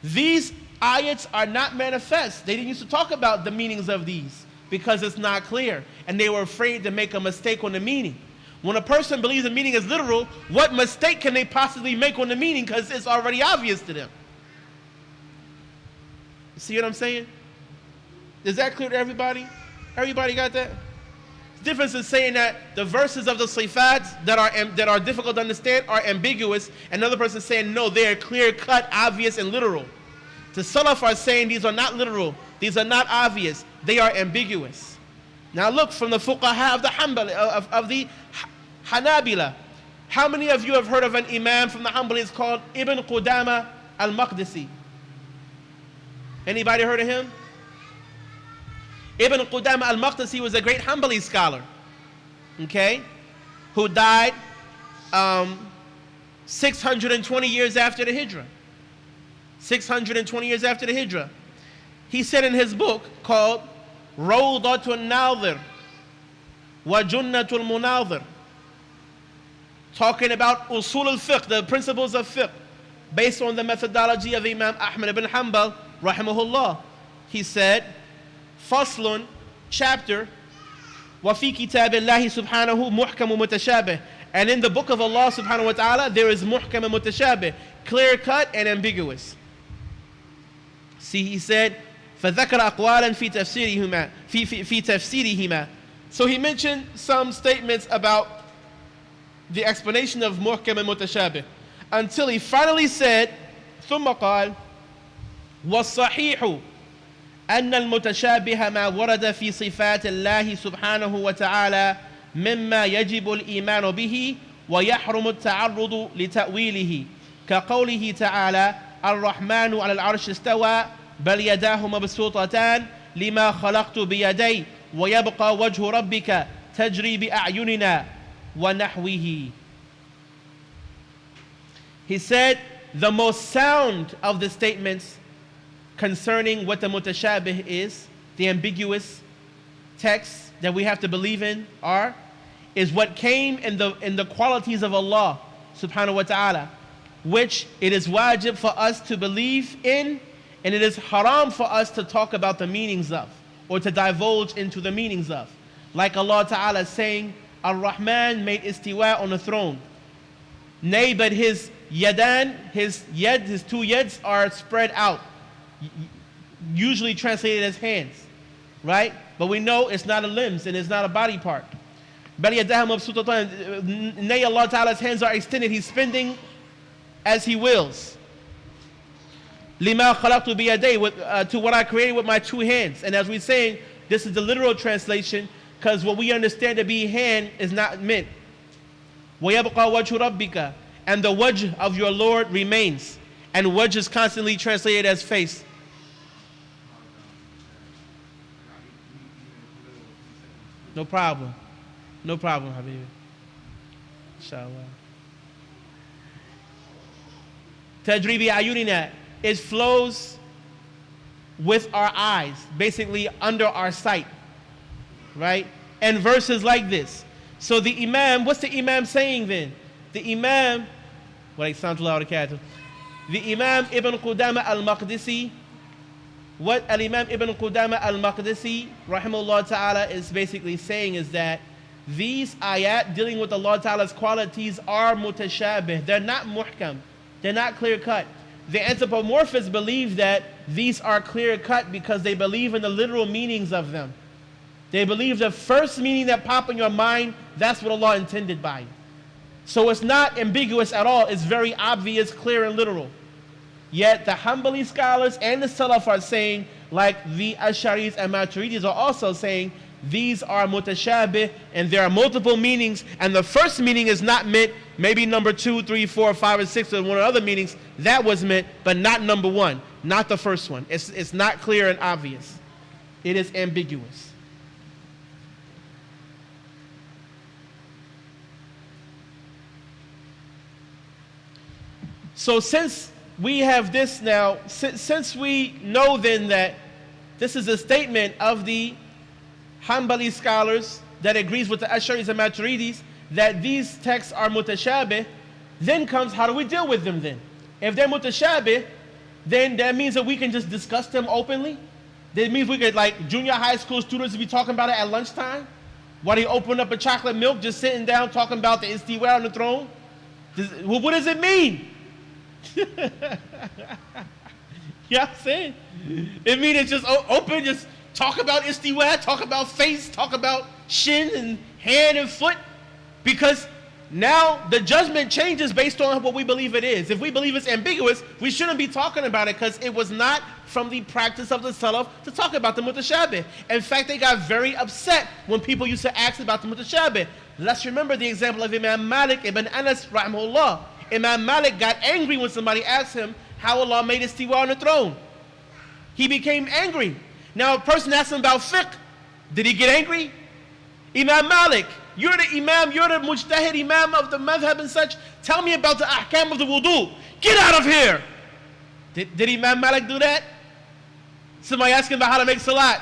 These ayats are not manifest. They didn't used to talk about the meanings of these because it's not clear, and they were afraid to make a mistake on the meaning. When a person believes the meaning is literal, what mistake can they possibly make on the meaning, because it's already obvious to them? See what I'm saying? Is that clear to everybody? Everybody got that? The difference is saying that the verses of the sifat that are difficult to understand are ambiguous, and another person is saying no, they are clear cut, obvious, and literal. The Salaf are saying these are not literal, these are not obvious, they are ambiguous. Now look, from the fuqaha of the Hanbali, of the Hanabila, how many of you have heard of an Imam from the Hanbalis called Ibn Qudama al-Maqdisi? Anybody heard of him? Ibn Qudama al-Maqdisi was a great Hanbali scholar, okay, who died 620 years after the Hijrah. 620 years after the Hijrah. He said in his book called Rawdatul Nadhir wa Junnatul Munadhir, talking about usul al-fiqh, the principles of fiqh, based on the methodology of Imam Ahmad ibn Hanbal, rahimahullah. He said, Faslun, chapter, wa fi kitabillahi subhanahu muhkamu mutashabih. And in the book of Allah subhanahu wa ta'ala, there is muhkam and mutashabih, clear cut and ambiguous. See, he said, فَذَكَرَ أَقْوَالًا فِي تَفْسِيرِهِمَا في تَفْسِيرِهِمَا. So he mentioned some statements about the explanation of muhkam and mutashabih, until he finally said, ثُمَّ قال وَالصَّحِيحُ أن المتشابه ما ورد في صفات الله سبحانه وتعالى مما يجب الإيمان به ويحرم التعرض لتأويله كقوله تعالى الرحمن على العرش استوى بل يداه مبسوطتان لما خلقت بيدي ويبقى وجه ربك تجري بأعيننا ونحوه. He said the most sound of the statements concerning what the mutashabih is, the ambiguous texts that we have to believe in is what came in the qualities of Allah subhanahu wa ta'ala, which it is wajib for us to believe in, and it is haram for us to talk about the meanings of, or to divulge into the meanings of. Like Allah ta'ala saying, Ar-Rahman made istiwa on the throne. Nay, but his yadan, his two yads are spread out, usually translated as hands, right? But we know it's not a limbs and it's not a body part. Nay, Allah Ta'ala's hands are extended, He's spending as He wills. Lima khalaqtu biyaday, to what I created with my two hands. And as we're saying, this is the literal translation, because what we understand to be hand is not meant. وَيَبْقَى وَجْهُ رَبِّكَ, and the wajh of your Lord remains. And wajh is constantly translated as face. No problem. No problem, Habibi. Inshallah. تَجْرِي بِأَعْيُنِنَا. It flows with our eyes, basically under our sight, right? And verses like this. So the Imam, what's the Imam saying then? The Imam, wait, sounds loud, the Imam Ibn Qudama al-Maqdisi, what Al-Imam Ibn Qudama al-Maqdisi, rahimahullah ta'ala, is basically saying is that these ayat dealing with Allah ta'ala's qualities are mutashabih. They're not muhkam. They're not clear-cut. The anthropomorphists believe that these are clear-cut because they believe in the literal meanings of them. They believe the first meaning that pop in your mind, that's what Allah intended by it. So it's not ambiguous at all. It's very obvious, clear, and literal. Yet the Hanbali scholars and the Salaf are saying, like the Ash'aris and Matureedis are also saying, these are mutashabih and there are multiple meanings, and the first meaning is not meant, maybe number 2, 3, 4, 5, and 6, or one of the other meanings, that was meant, but not number 1, not the first one. It's not clear and obvious. It is ambiguous. So since we have this now, since we know then that this is a statement of the Hanbali scholars that agrees with the Ash'aris and Maturidis that these texts are mutashabih, then comes how do we deal with them then? If they're mutashabih, then that means that we can just discuss them openly. That means we could, like junior high school students, be talking about it at lunchtime while they open up a chocolate milk, just sitting down talking about the istiwa on the throne. Well, what does it mean? You know what I'm saying? It means it's just open, just talk about istiwa, talk about face, talk about shin and hand and foot. Because now the judgment changes based on what we believe it is. If we believe it's ambiguous, we shouldn't be talking about it because it was not from the practice of the Salaf to talk about the mutashabih. In fact, they got very upset when people used to ask about the mutashabih. Let's remember the example of Imam Malik ibn Anas rahimahullah. Imam Malik got angry when somebody asked him how Allah made istiwa on the throne. He became angry. Now a person asked him about fiqh. Did he get angry? Imam Malik, you're the Imam, you're the mujtahid Imam of the madhab and such. Tell me about the ahkam of the wudu. Get out of here. Did Imam Malik do that? Somebody asking about how to make salat,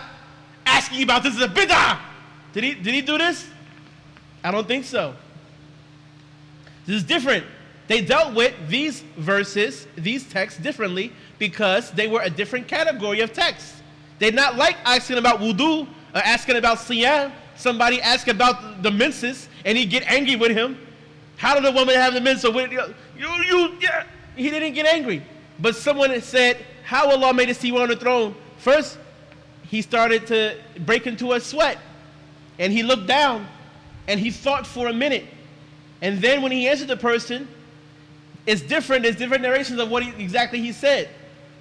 asking about this is a bid'ah. Did he do this? I don't think so. This is different. They dealt with these verses, these texts differently because they were a different category of text. They're not like asking about wudu or asking about siyam. Somebody asked about the menses and he get angry with him. How did a woman have the menses? Yeah. He didn't get angry. But someone said, how Allah made istiwa on the throne? First, he started to break into a sweat. And he looked down and he thought for a minute. And then when he answered the person, it's different. There's different narrations of what exactly he said.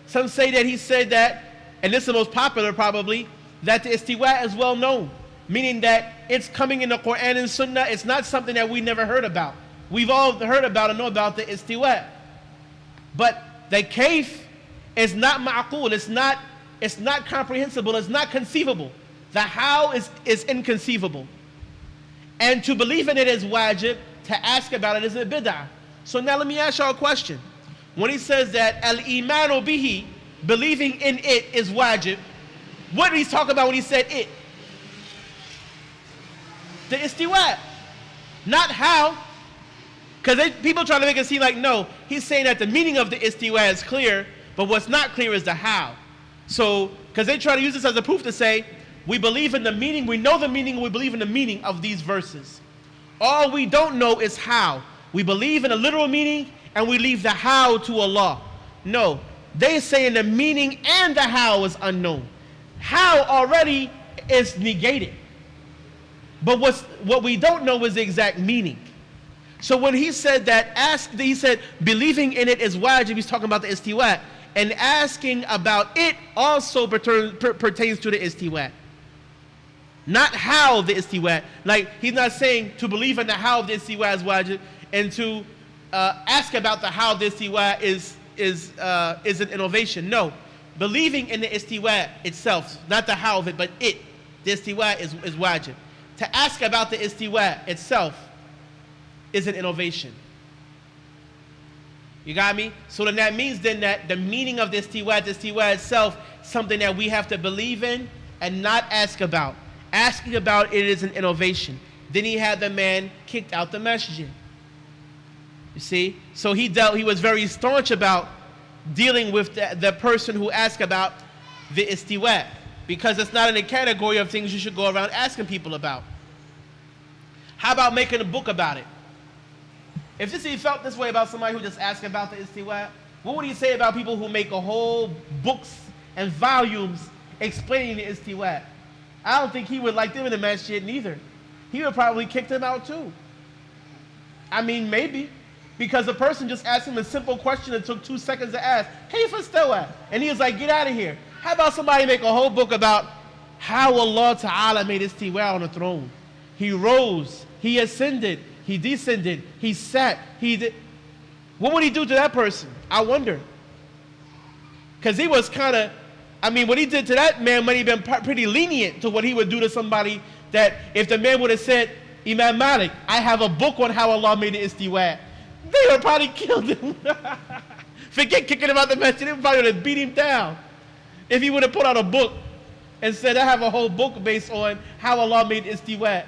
Some say that he said that, and this is the most popular probably, that the istiwa is well known. Meaning that it's coming in the Quran and Sunnah. It's not something that we never heard about. We've all heard about and know about the istiwa. But the kayf is not ma'qul. It's not comprehensible. It's not conceivable. The how is inconceivable. And to believe in it is wajib. To ask about it is a bid'ah. So now let me ask y'all a question. When he says that al-imanu bihi, believing in it is wajib, what did he talk about when he said it? The istiwa. Not how. Because people try to make it seem like, no, he's saying that the meaning of the istiwa is clear, but what's not clear is the how. So, because they try to use this as a proof to say, we believe in the meaning, we know the meaning, we believe in the meaning of these verses. All we don't know is how. We believe in a literal meaning and we leave the how to Allah. No, they're saying the meaning and the how is unknown. How already is negated. But what we don't know is the exact meaning. So when he said that, he said believing in it is wajib, he's talking about the istiwa. And asking about it also pertains to the istiwa. Not how the istiwa. Like he's not saying to believe in the how of the istiwa is wajib, and to ask about the how of the istiwa is an innovation. No, believing in the istiwa itself, not the how of it, but it. The istiwa is wajib. To ask about the istiwa itself is an innovation. You got me? So then that means then that the meaning of this istiwa itself, something that we have to believe in and not ask about. Asking about it is an innovation. Then he had the man kicked out the masjid. You see? So he was very staunch about dealing with the person who asked about the istiwa, because it's not in the category of things you should go around asking people about. How about making a book about it? If he felt this way about somebody who just asked about the istiwa, what would he say about people who make a whole books and volumes explaining the istiwa? I don't think he would like them in the masjid neither. He would probably kick them out too. I mean, maybe. Because the person just asked him a simple question that took 2 seconds to ask. Hey, Fastawa. And he was like, get out of here. How about somebody make a whole book about how Allah Ta'ala made istiwa on the throne? He rose. He ascended. He descended. He sat. He did. What would he do to that person? I wonder. Because he was kind of, what he did to that man might have been pretty lenient to what he would do to somebody that if the man would have said, Imam Malik, I have a book on how Allah made the istiwa, they would have probably killed him. Forget kicking him out the masjid, they probably would have beat him down. If he would have put out a book and said, I have a whole book based on how Allah made istiwa.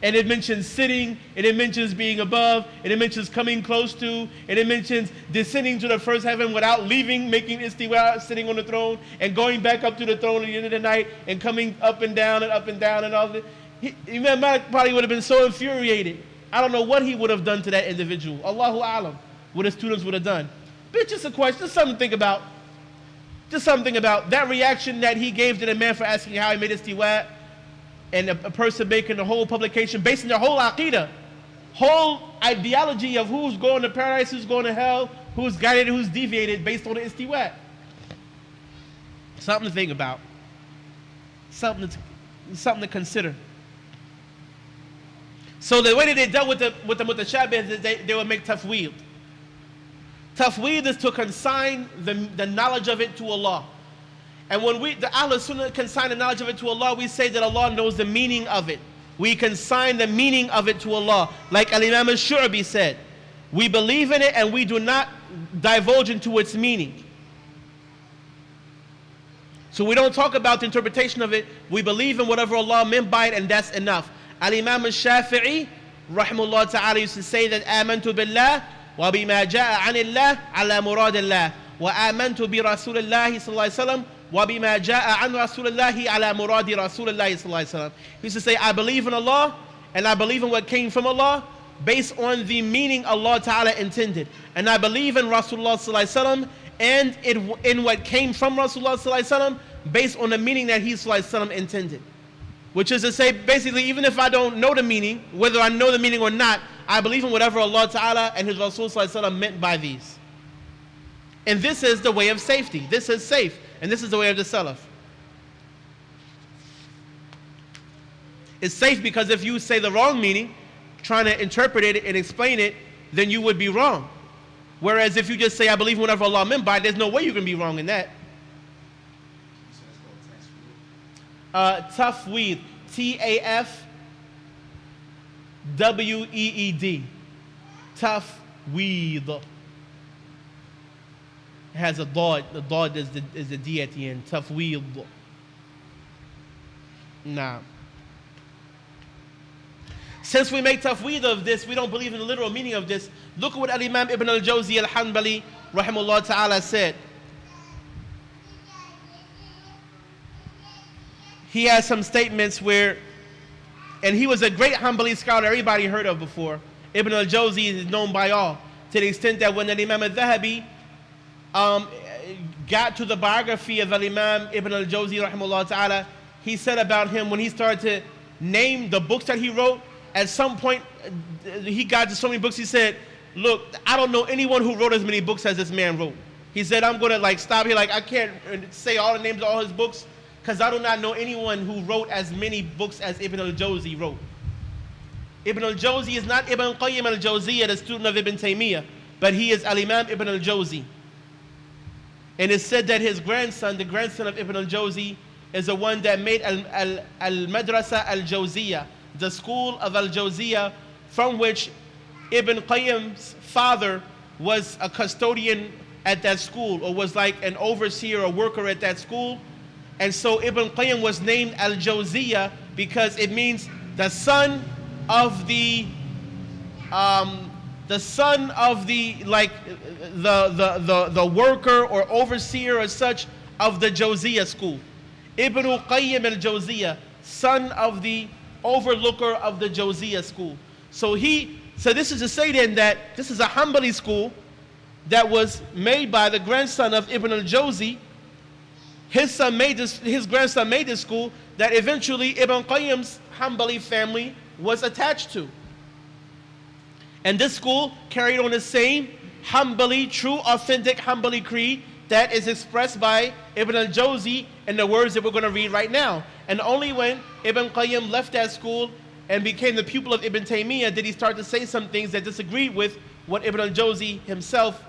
And it mentions sitting, and it mentions being above, and it mentions coming close to, and it mentions descending to the first heaven without leaving, making istiwa, sitting on the throne, and going back up to the throne at the end of the night, and coming up and down and up and down and all that. Imam Malik probably would have been so infuriated. I don't know what he would have done to that individual. Allahu Alam, what his students would have done. But just a question, just something to think about. Just something about that reaction that he gave to the man for asking how he made istiwa, and a person making the whole publication based on their whole Aqeedah, whole ideology of who's going to paradise, who's going to hell, who's guided, who's deviated based on the istiwa. Something to think about. Something to consider. So the way that they dealt with the mutashabih is that they would make tafweed. Tafweed is to consign the knowledge of it to Allah. And when the Ahl Sunnah consign the knowledge of it to Allah, we say that Allah knows the meaning of it. We consign the meaning of it to Allah. Like Al-Imam al-Shu'bi said, we believe in it and we do not divulge into its meaning. So we don't talk about the interpretation of it. We believe in whatever Allah meant by it, and that's enough. Al-Imam al-Shafi'i, rahimahullah ta'ala, used to say that آمنت بالله وبما جاء عن الله على مراد الله وآمنت برسول الله صلى الله عليه وسلم وَبِمَا جَاءَ عَنْ رَسُولِ اللَّهِ عَلَى مُرَادِ رَسُولِ اللَّهِ صلى الله عليه وسلم. He used to say, I believe in Allah and I believe in what came from Allah based on the meaning Allah Ta'ala intended. And I believe in Rasulullah sallallahu alaihi wasallam and in what came from Rasulullah sallallahu alaihi wasallam based on the meaning that he sallallahu alaihi wasallam intended. Which is to say, basically, even if I don't know the meaning, whether I know the meaning or not, I believe in whatever Allah Ta'ala and His Rasul sallallahu alaihi wasallam meant by these. And this is the way of safety. This is safe. And this is the way of the Salaf. It's safe because if you say the wrong meaning, trying to interpret it and explain it, then you would be wrong. Whereas if you just say, I believe in whatever Allah meant by it, there's no way you can be wrong in that. Tafweed. T-A-F-W-E-E-D. Tafweed. It has a dad. The dad is the D at the end. Tafweed. Nah. Since we make tafweed of this, we don't believe in the literal meaning of this. Look at what Imam Ibn al-Jawzi al-Hanbali rahimahullah ta'ala said. He has some statements where, and he was a great Hanbali scholar everybody heard of before. Ibn al-Jawzi is known by all, to the extent that when Imam al-Dhahabi got to the biography of Imam Ibn al-Jawzi rahimahullah ta'ala, he said about him, when he started to name the books that he wrote, at some point he got to so many books, he said, look, I don't know anyone who wrote as many books as this man wrote. He said, I'm going to stop here, I can't say all the names of all his books, because I do not know anyone who wrote as many books as Ibn al-Jawzi wrote. Ibn al-Jawzi is not Ibn Qayyim al-Jawziyah, the student of Ibn Taymiyyah, but he is Al-Imam Ibn al-Jawzi. And it's said that his grandson, the grandson of Ibn al-Jawzi, is the one that made al-Madrasa al-Jawziyah, the school of al-Jawziyah, from which Ibn Qayyim's father was a custodian at that school, or was like an overseer or worker at that school. And so Ibn Qayyim was named Al-Jawziyah because it means the son of the worker or overseer or such of the Jawziyah school. Ibn Qayyim al-Jawziyah, son of the overlooker of the Jawziyah school. So this is to say then that this is a Hanbali school that was made by the grandson of Ibn al-Jawzi. His grandson made this school that eventually Ibn Qayyim's Hanbali family was attached to. And this school carried on the same Hanbali, true, authentic Hanbali creed that is expressed by Ibn al-Jawzi in the words that we're going to read right now. And only when Ibn Qayyim left that school and became the pupil of Ibn Taymiyyah did he start to say some things that disagreed with what Ibn al-Jawzi himself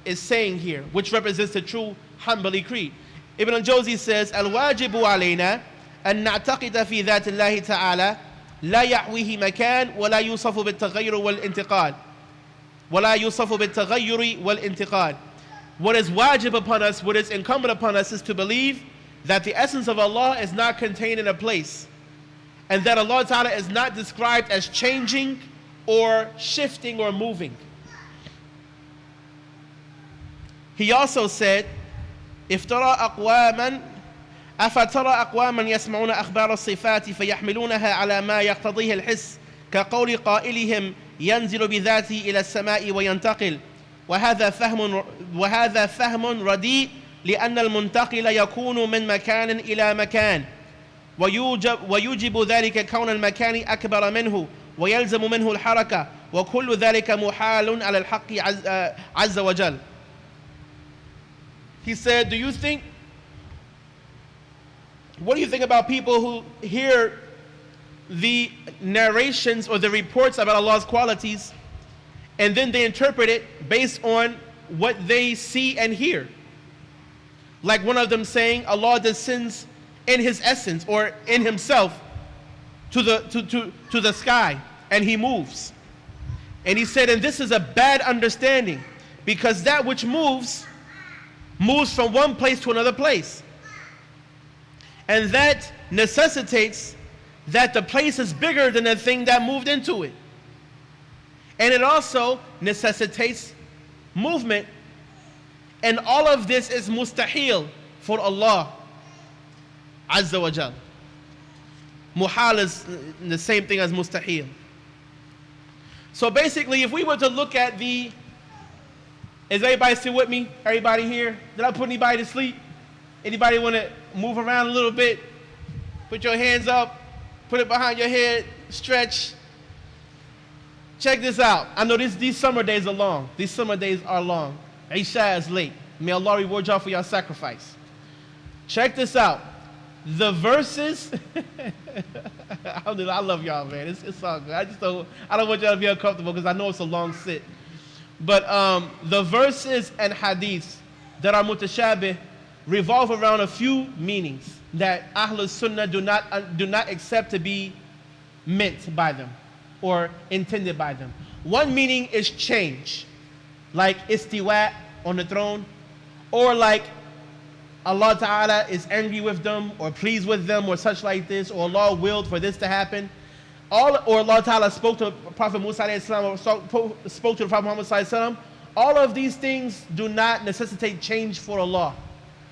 is saying here, which represents the true Hanbali creed. Ibn al-Jawzi says, "Al-wajibu alayna an na'taqida fi dhat Allah ta'ala la yahwihi makan wa la yusafu bil-taghayyur wal-intiqal wa la yusafu bil-taghayyur wal-intiqal." What is wajib upon us, what is incumbent upon us, is to believe that the essence of Allah is not contained in a place, and that Allah Ta'ala is not described as changing or shifting or moving. He also said, افترى أقواما أفترى أقواما يسمعون أخبار الصفات فيحملونها على ما يقتضيه الحس كقول قائلهم ينزل بذاته إلى السماء وينتقل وهذا فهم رديء لأن المنتقل يكون من مكان إلى مكان ويوجب ذلك كون المكان أكبر منه ويلزم منه الحركة وكل ذلك محال على الحق عز وجل. He said, what do you think about people who hear the narrations or the reports about Allah's qualities and then they interpret it based on what they see and hear? Like one of them saying Allah descends in His essence or in Himself to the sky and He moves. And he said, and this is a bad understanding, because that which moves from one place to another place. And that necessitates that the place is bigger than the thing that moved into it. And it also necessitates movement. And all of this is mustahil for Allah Azza wa Jal. Muhal is the same thing as mustahil. So basically, if we were to look at is everybody still with me? Everybody here? Did I put anybody to sleep? Anybody want to move around a little bit? Put your hands up. Put it behind your head. Stretch. Check this out. I know these summer days are long. These summer days are long. Isha is late. May Allah reward y'all for your sacrifice. Check this out. The verses. Alhamdulillah, I love y'all, man. It's all good. I don't want y'all to be uncomfortable because I know it's a long sit. But the verses and hadiths that are mutashabih revolve around a few meanings that Ahlul Sunnah do not accept to be meant by them or intended by them. One meaning is change, like istiwa on the throne, or like Allah Ta'ala is angry with them or pleased with them or such like this, or Allah willed for this to happen. Or Allah Ta'ala spoke to Prophet Musa or spoke to the Prophet Muhammad. All of these things do not necessitate change for Allah.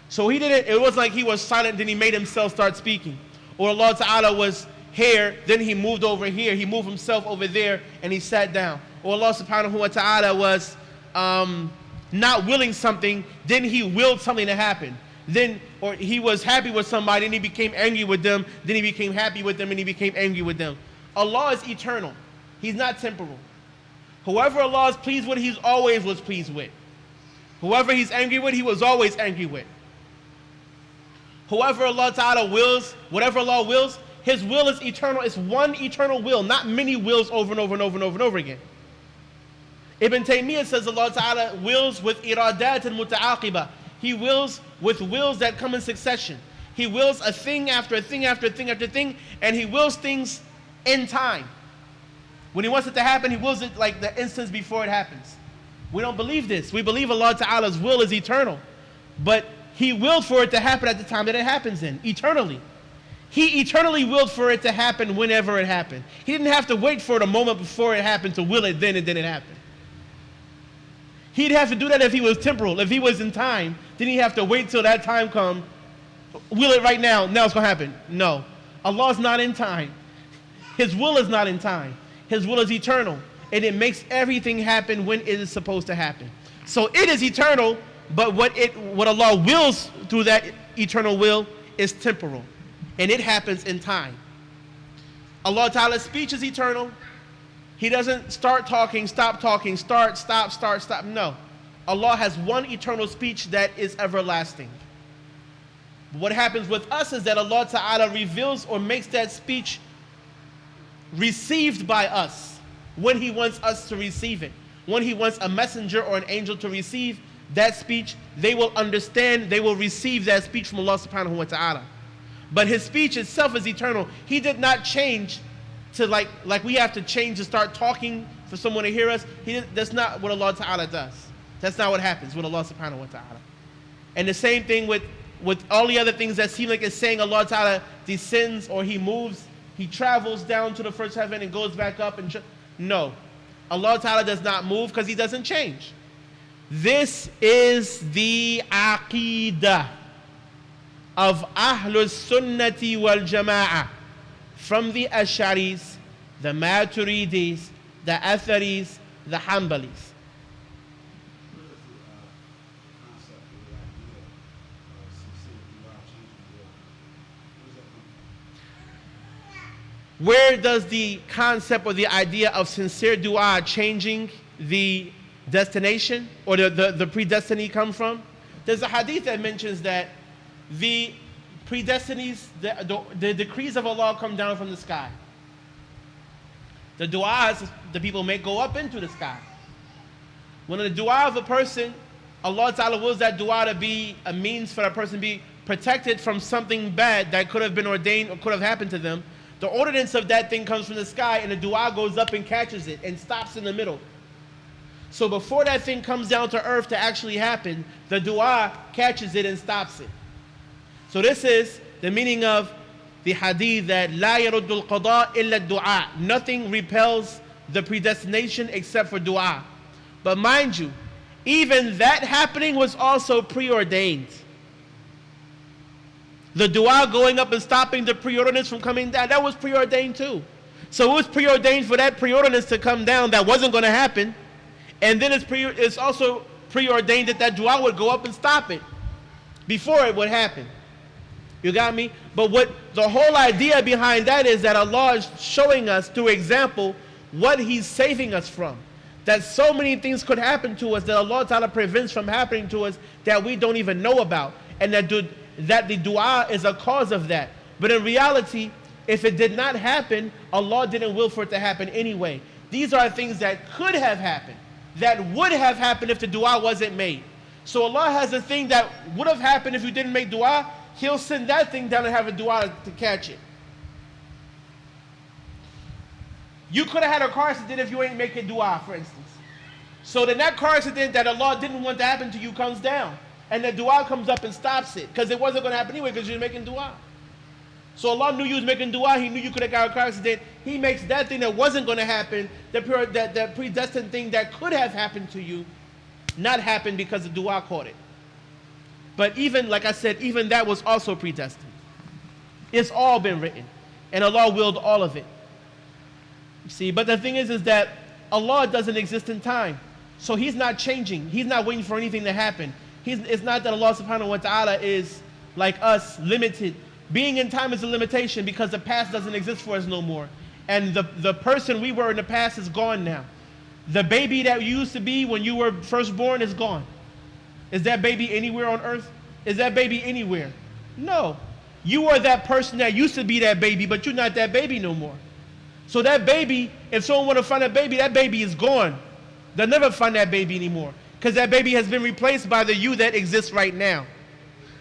So he didn't, it wasn't like he was silent, then he made himself start speaking. Or Allah Ta'ala was here, then he moved over here, he moved himself over there, and he sat down. Or Allah Subhanahu wa Ta'ala was not willing something, then he willed something to happen. Or he was happy with somebody, and he became angry with them, then he became happy with them, and he became angry with them. Allah is eternal. He's not temporal. Whoever Allah is pleased with, He's always was pleased with. Whoever He's angry with, He was always angry with. Whoever Allah Ta'ala wills, whatever Allah wills, His will is eternal. It's one eternal will, not many wills over and over and over and over and over again. Ibn Taymiyyah says Allah Ta'ala wills with iradat and muta'aqibah. He wills with wills that come in succession. He wills a thing after a thing after a thing after a thing, and He wills things in time. When he wants it to happen, he wills it like the instance before it happens. We don't believe this. We believe Allah Ta'ala's will is eternal. But he willed for it to happen at the time that it happens in, eternally. He eternally willed for it to happen whenever it happened. He didn't have to wait for the moment before it happened to will it then, and then it happened. He'd have to do that if he was temporal. If he was in time, then he'd have to wait till that time come. Will it right now, now it's going to happen. No. Allah's not in time. His will is not in time. His will is eternal. And it makes everything happen when it is supposed to happen. So it is eternal, but what Allah wills through that eternal will is temporal. And it happens in time. Allah Ta'ala's speech is eternal. He doesn't start talking, stop, stop. No. Allah has one eternal speech that is everlasting. What happens with us is that Allah Ta'ala reveals or makes that speech received by us when He wants us to receive it. When He wants a messenger or an angel to receive that speech, they will understand, they will receive that speech from Allah Subhanahu wa Ta'ala. But His speech itself is eternal. He did not change to like we have to change to start talking for someone to hear us. That's not what Allah Ta'ala does. That's not what happens with Allah Subhanahu wa Ta'ala. And the same thing with all the other things that seem like it's saying Allah Ta'ala descends or He moves, He travels down to the first heaven and goes back up. No. Allah Ta'ala does not move because He doesn't change. This is the Aqeedah of Ahlul Sunnati wal Jama'ah, from the Ash'aris, the Matureedis, the Atharis, the Hanbalis. Where does the concept or the idea of sincere dua changing the destination or the predestiny come from? There's a hadith that mentions that the predestinies, the decrees of Allah come down from the sky. The du'as the people make go up into the sky. When the dua of a person, Allah Ta'ala wills that dua to be a means for that person to be protected from something bad that could have been ordained or could have happened to them. The ordinance of that thing comes from the sky and the dua goes up and catches it and stops in the middle. So before that thing comes down to earth to actually happen, the dua catches it and stops it. So this is the meaning of the hadith that لا يرد القضاء إلا الدعاء. Nothing repels the predestination except for dua. But mind you, even that happening was also preordained. The dua going up and stopping the preordinance from coming down, that was preordained too. So it was preordained for that preordinance to come down that wasn't going to happen. And then it's also preordained that dua would go up and stop it before it would happen. You got me? But what the whole idea behind that is that Allah is showing us through example what He's saving us from. That so many things could happen to us that Allah Ta'ala prevents from happening to us that we don't even know about. And that the dua is a cause of that. But in reality, if it did not happen, Allah didn't will for it to happen anyway. These are things that could have happened, that would have happened if the dua wasn't made. So Allah has a thing that would have happened if you didn't make dua. He'll send that thing down and have a dua to catch it. You could have had a car accident if you ain't making dua, for instance. So then that car accident that Allah didn't want to happen to you comes down. And the dua comes up and stops it. Because it wasn't going to happen anyway because you're making dua. So Allah knew you was making dua. He knew you could have got a car accident. He makes that thing that wasn't going to happen, that predestined thing that could have happened to you, not happen because the dua caught it. But even, like I said, even that was also predestined. It's all been written. And Allah willed all of it. You see, but the thing is that Allah doesn't exist in time. So He's not changing. He's not waiting for anything to happen. It's not that Allah Subhanahu wa Ta'ala is like us, limited. Being in time is a limitation because the past doesn't exist for us no more. And the person we were in the past is gone now. The baby that you used to be when you were first born is gone. Is that baby anywhere on earth? Is that baby anywhere? No. You are that person that used to be that baby, but you're not that baby no more. So that baby, if someone want to find that baby is gone. They'll never find that baby anymore. Because that baby has been replaced by the you that exists right now.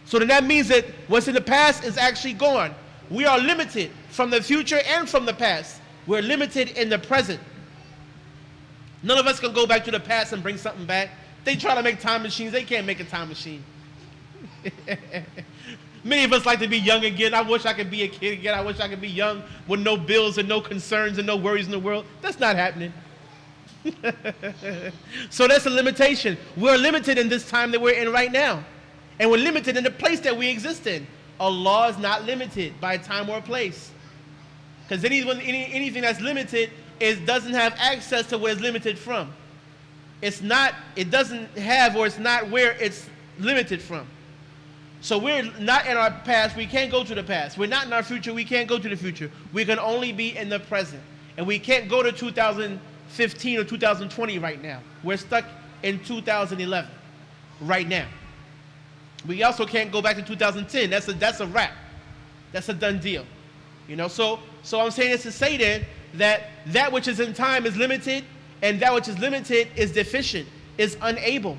So then that means that what's in the past is actually gone. We are limited from the future and from the past. We're limited in the present. None of us can go back to the past and bring something back. They try to make time machines. They can't make a time machine. Many of us like to be young again. I wish I could be a kid again. I wish I could be young with no bills and no concerns and no worries in the world. That's not happening. So that's a limitation. We're limited in this time that we're in right now. And we're limited in the place that we exist in. Allah is not limited by time or place. Because anything that's limited doesn't have access to where it's limited from. It doesn't have, or it's not where it's limited from. So we're not in our past, we can't go to the past. We're not in our future, we can't go to the future. We can only be in the present. And we can't go to 2015 or 2020 right now. We're stuck in 2011 right now. We also can't go back to 2010. That's a wrap. That's a done deal. You know, so I'm saying this to say then that which is in time is limited, and that which is limited is deficient, is unable.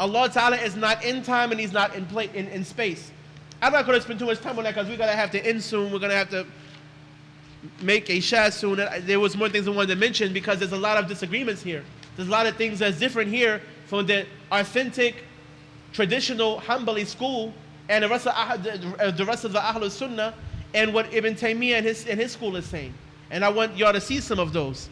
Allah Ta'ala is not in time and He's not in space. I'm not going to spend too much time on that because we're going to have to end soon. We're going to have to make a shah soon. There was more things I wanted to mention because there's a lot of disagreements here. There's a lot of things that's different here from the authentic, traditional Hanbali school and the rest of the Ahlul Sunnah and what Ibn Taymiyyah and his school is saying. And I want y'all to see some of those.